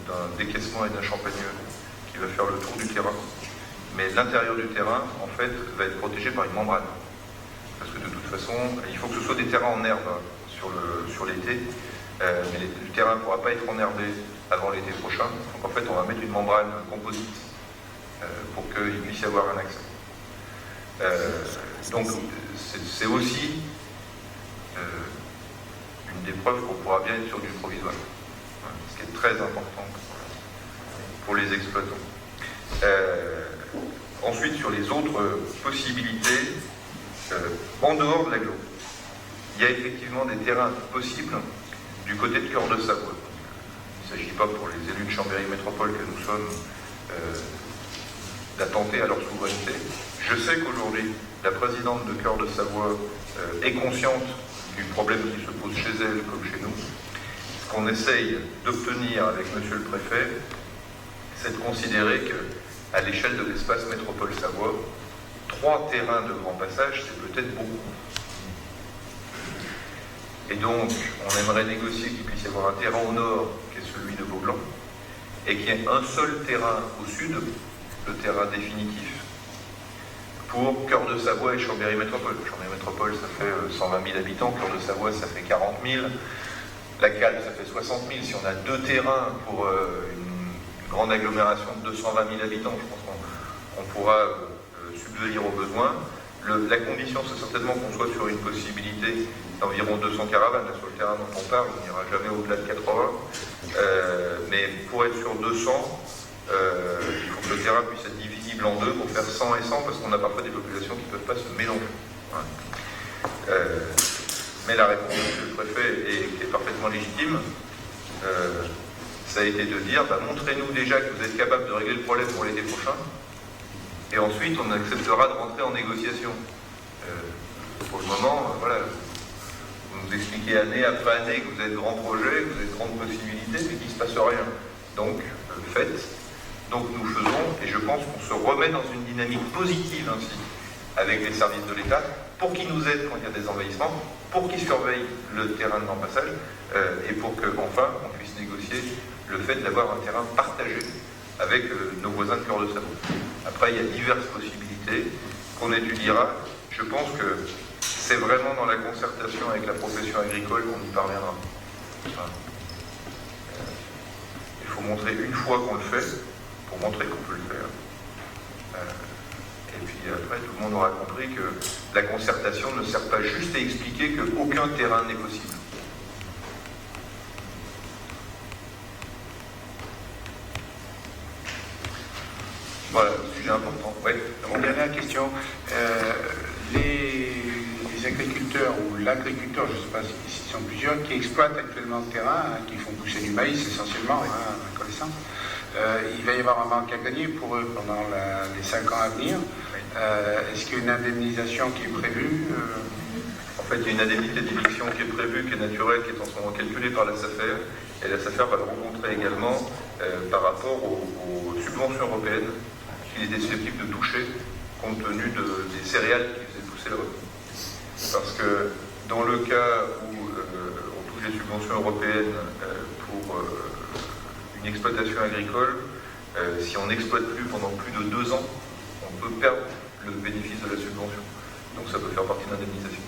d'un décaissement et d'un champagneux qui va faire le tour du terrain. Mais l'intérieur du terrain, en fait, va être protégé par une membrane. Parce que de toute façon, il faut que ce soit des terrains en herbe sur l'été. Mais le terrain ne pourra pas être enherbé avant l'été prochain. Donc en fait, on va mettre une membrane composite pour qu'il puisse y avoir un accès. Donc c'est aussi une des preuves qu'on pourra bien être sur du provisoire. Ce qui est très important pour les exploitants. Ensuite, sur les autres possibilités, en dehors de l'agglo, il y a effectivement des terrains possibles du côté de Cœur de Savoie. Il ne s'agit pas pour les élus de Chambéry Métropole que nous sommes d'attenter à leur souveraineté. Je sais qu'aujourd'hui, la présidente de Cœur de Savoie est consciente du problème qui se pose chez elle comme chez nous. Ce qu'on essaye d'obtenir avec monsieur le préfet, c'est de considérer qu'à l'échelle de l'espace métropole Savoie, 3 terrains de grand passage, c'est peut-être beaucoup. Et donc, on aimerait négocier qu'il puisse y avoir un terrain au nord, qui est celui de Beaublanc, et qu'il y ait un seul terrain au sud, le terrain définitif, pour Cœur de Savoie et Chambéry Métropole. Chambéry Métropole, ça fait 120 000 habitants, Cœur de Savoie, ça fait 40 000, la Cale, ça fait 60 000. Si on a 2 terrains pour une grande agglomération de 220 000 habitants, je pense qu'on pourra subvenir aux besoins. La condition, c'est certainement qu'on soit sur une possibilité d'environ 200 caravanes. Là, sur le terrain dont on parle, on n'ira jamais au-delà de 80. Mais pour être sur 200, il faut que le terrain puisse être divisible en deux pour faire 100 et 100, parce qu'on a parfois des populations qui ne peuvent pas se mélanger. Mais la réponse du préfet est parfaitement légitime. Ça a été de dire, montrez-nous déjà que vous êtes capable de régler le problème pour l'été prochain, et ensuite on acceptera de rentrer en négociation. Pour le moment, voilà, vous nous expliquez année après année que vous êtes grands projets, que vous êtes grandes possibilités, mais qu'il ne se passe rien. Donc, faites. Donc nous faisons, et je pense qu'on se remet dans une dynamique positive ainsi, avec les services de l'État, pour qu'ils nous aident quand il y a des envahissements, pour qu'ils surveillent le terrain de l'embassade, et pour qu'enfin on puisse négocier le fait d'avoir un terrain partagé avec nos voisins de Cœur de Savoie. Après, il y a diverses possibilités qu'on étudiera. Je pense que c'est vraiment dans la concertation avec la profession agricole qu'on y parviendra. Il faut montrer une fois qu'on le fait, pour montrer qu'on peut le faire. Et puis après, tout le monde aura compris que la concertation ne sert pas juste à expliquer qu'aucun terrain n'est possible. Voilà, sujet important. Oui. Une dernière question. Les agriculteurs ou l'agriculteur, je ne sais pas s'ils sont plusieurs, qui exploitent actuellement le terrain, qui font pousser du maïs essentiellement, à ma connaissance, il va y avoir un manque à gagner pour eux pendant les 5 ans à venir. Est-ce qu'il y a une indemnisation qui est prévue En fait, il y a une indemnité d'éviction qui est prévue, qui est naturelle, qui est en ce moment calculée par la SAFER. Et la SAFER va le rencontrer également par rapport aux subventions européennes qu'il est susceptible de toucher compte tenu des céréales qui faisaient pousser là-bas. Parce que dans le cas où on touche des subventions européennes pour une exploitation agricole, si on n'exploite plus pendant plus de 2 ans, on peut perdre le bénéfice de la subvention. Donc ça peut faire partie de l'indemnisation.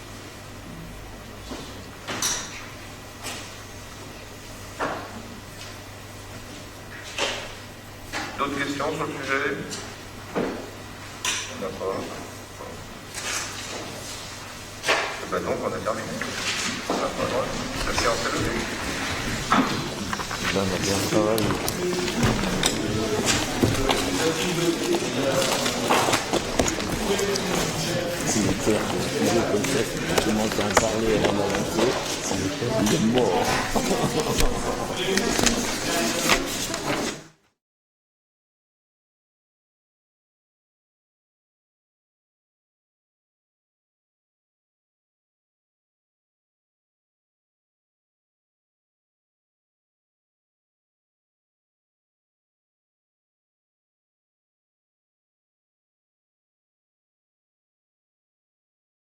D'autres questions sur le sujet? On n'a pas. Donc on a terminé. La séance est levée. On a bien travaillé. C'est clair que le sujet comme ça, si tu commences à en parler avant d'avancer, il est mort.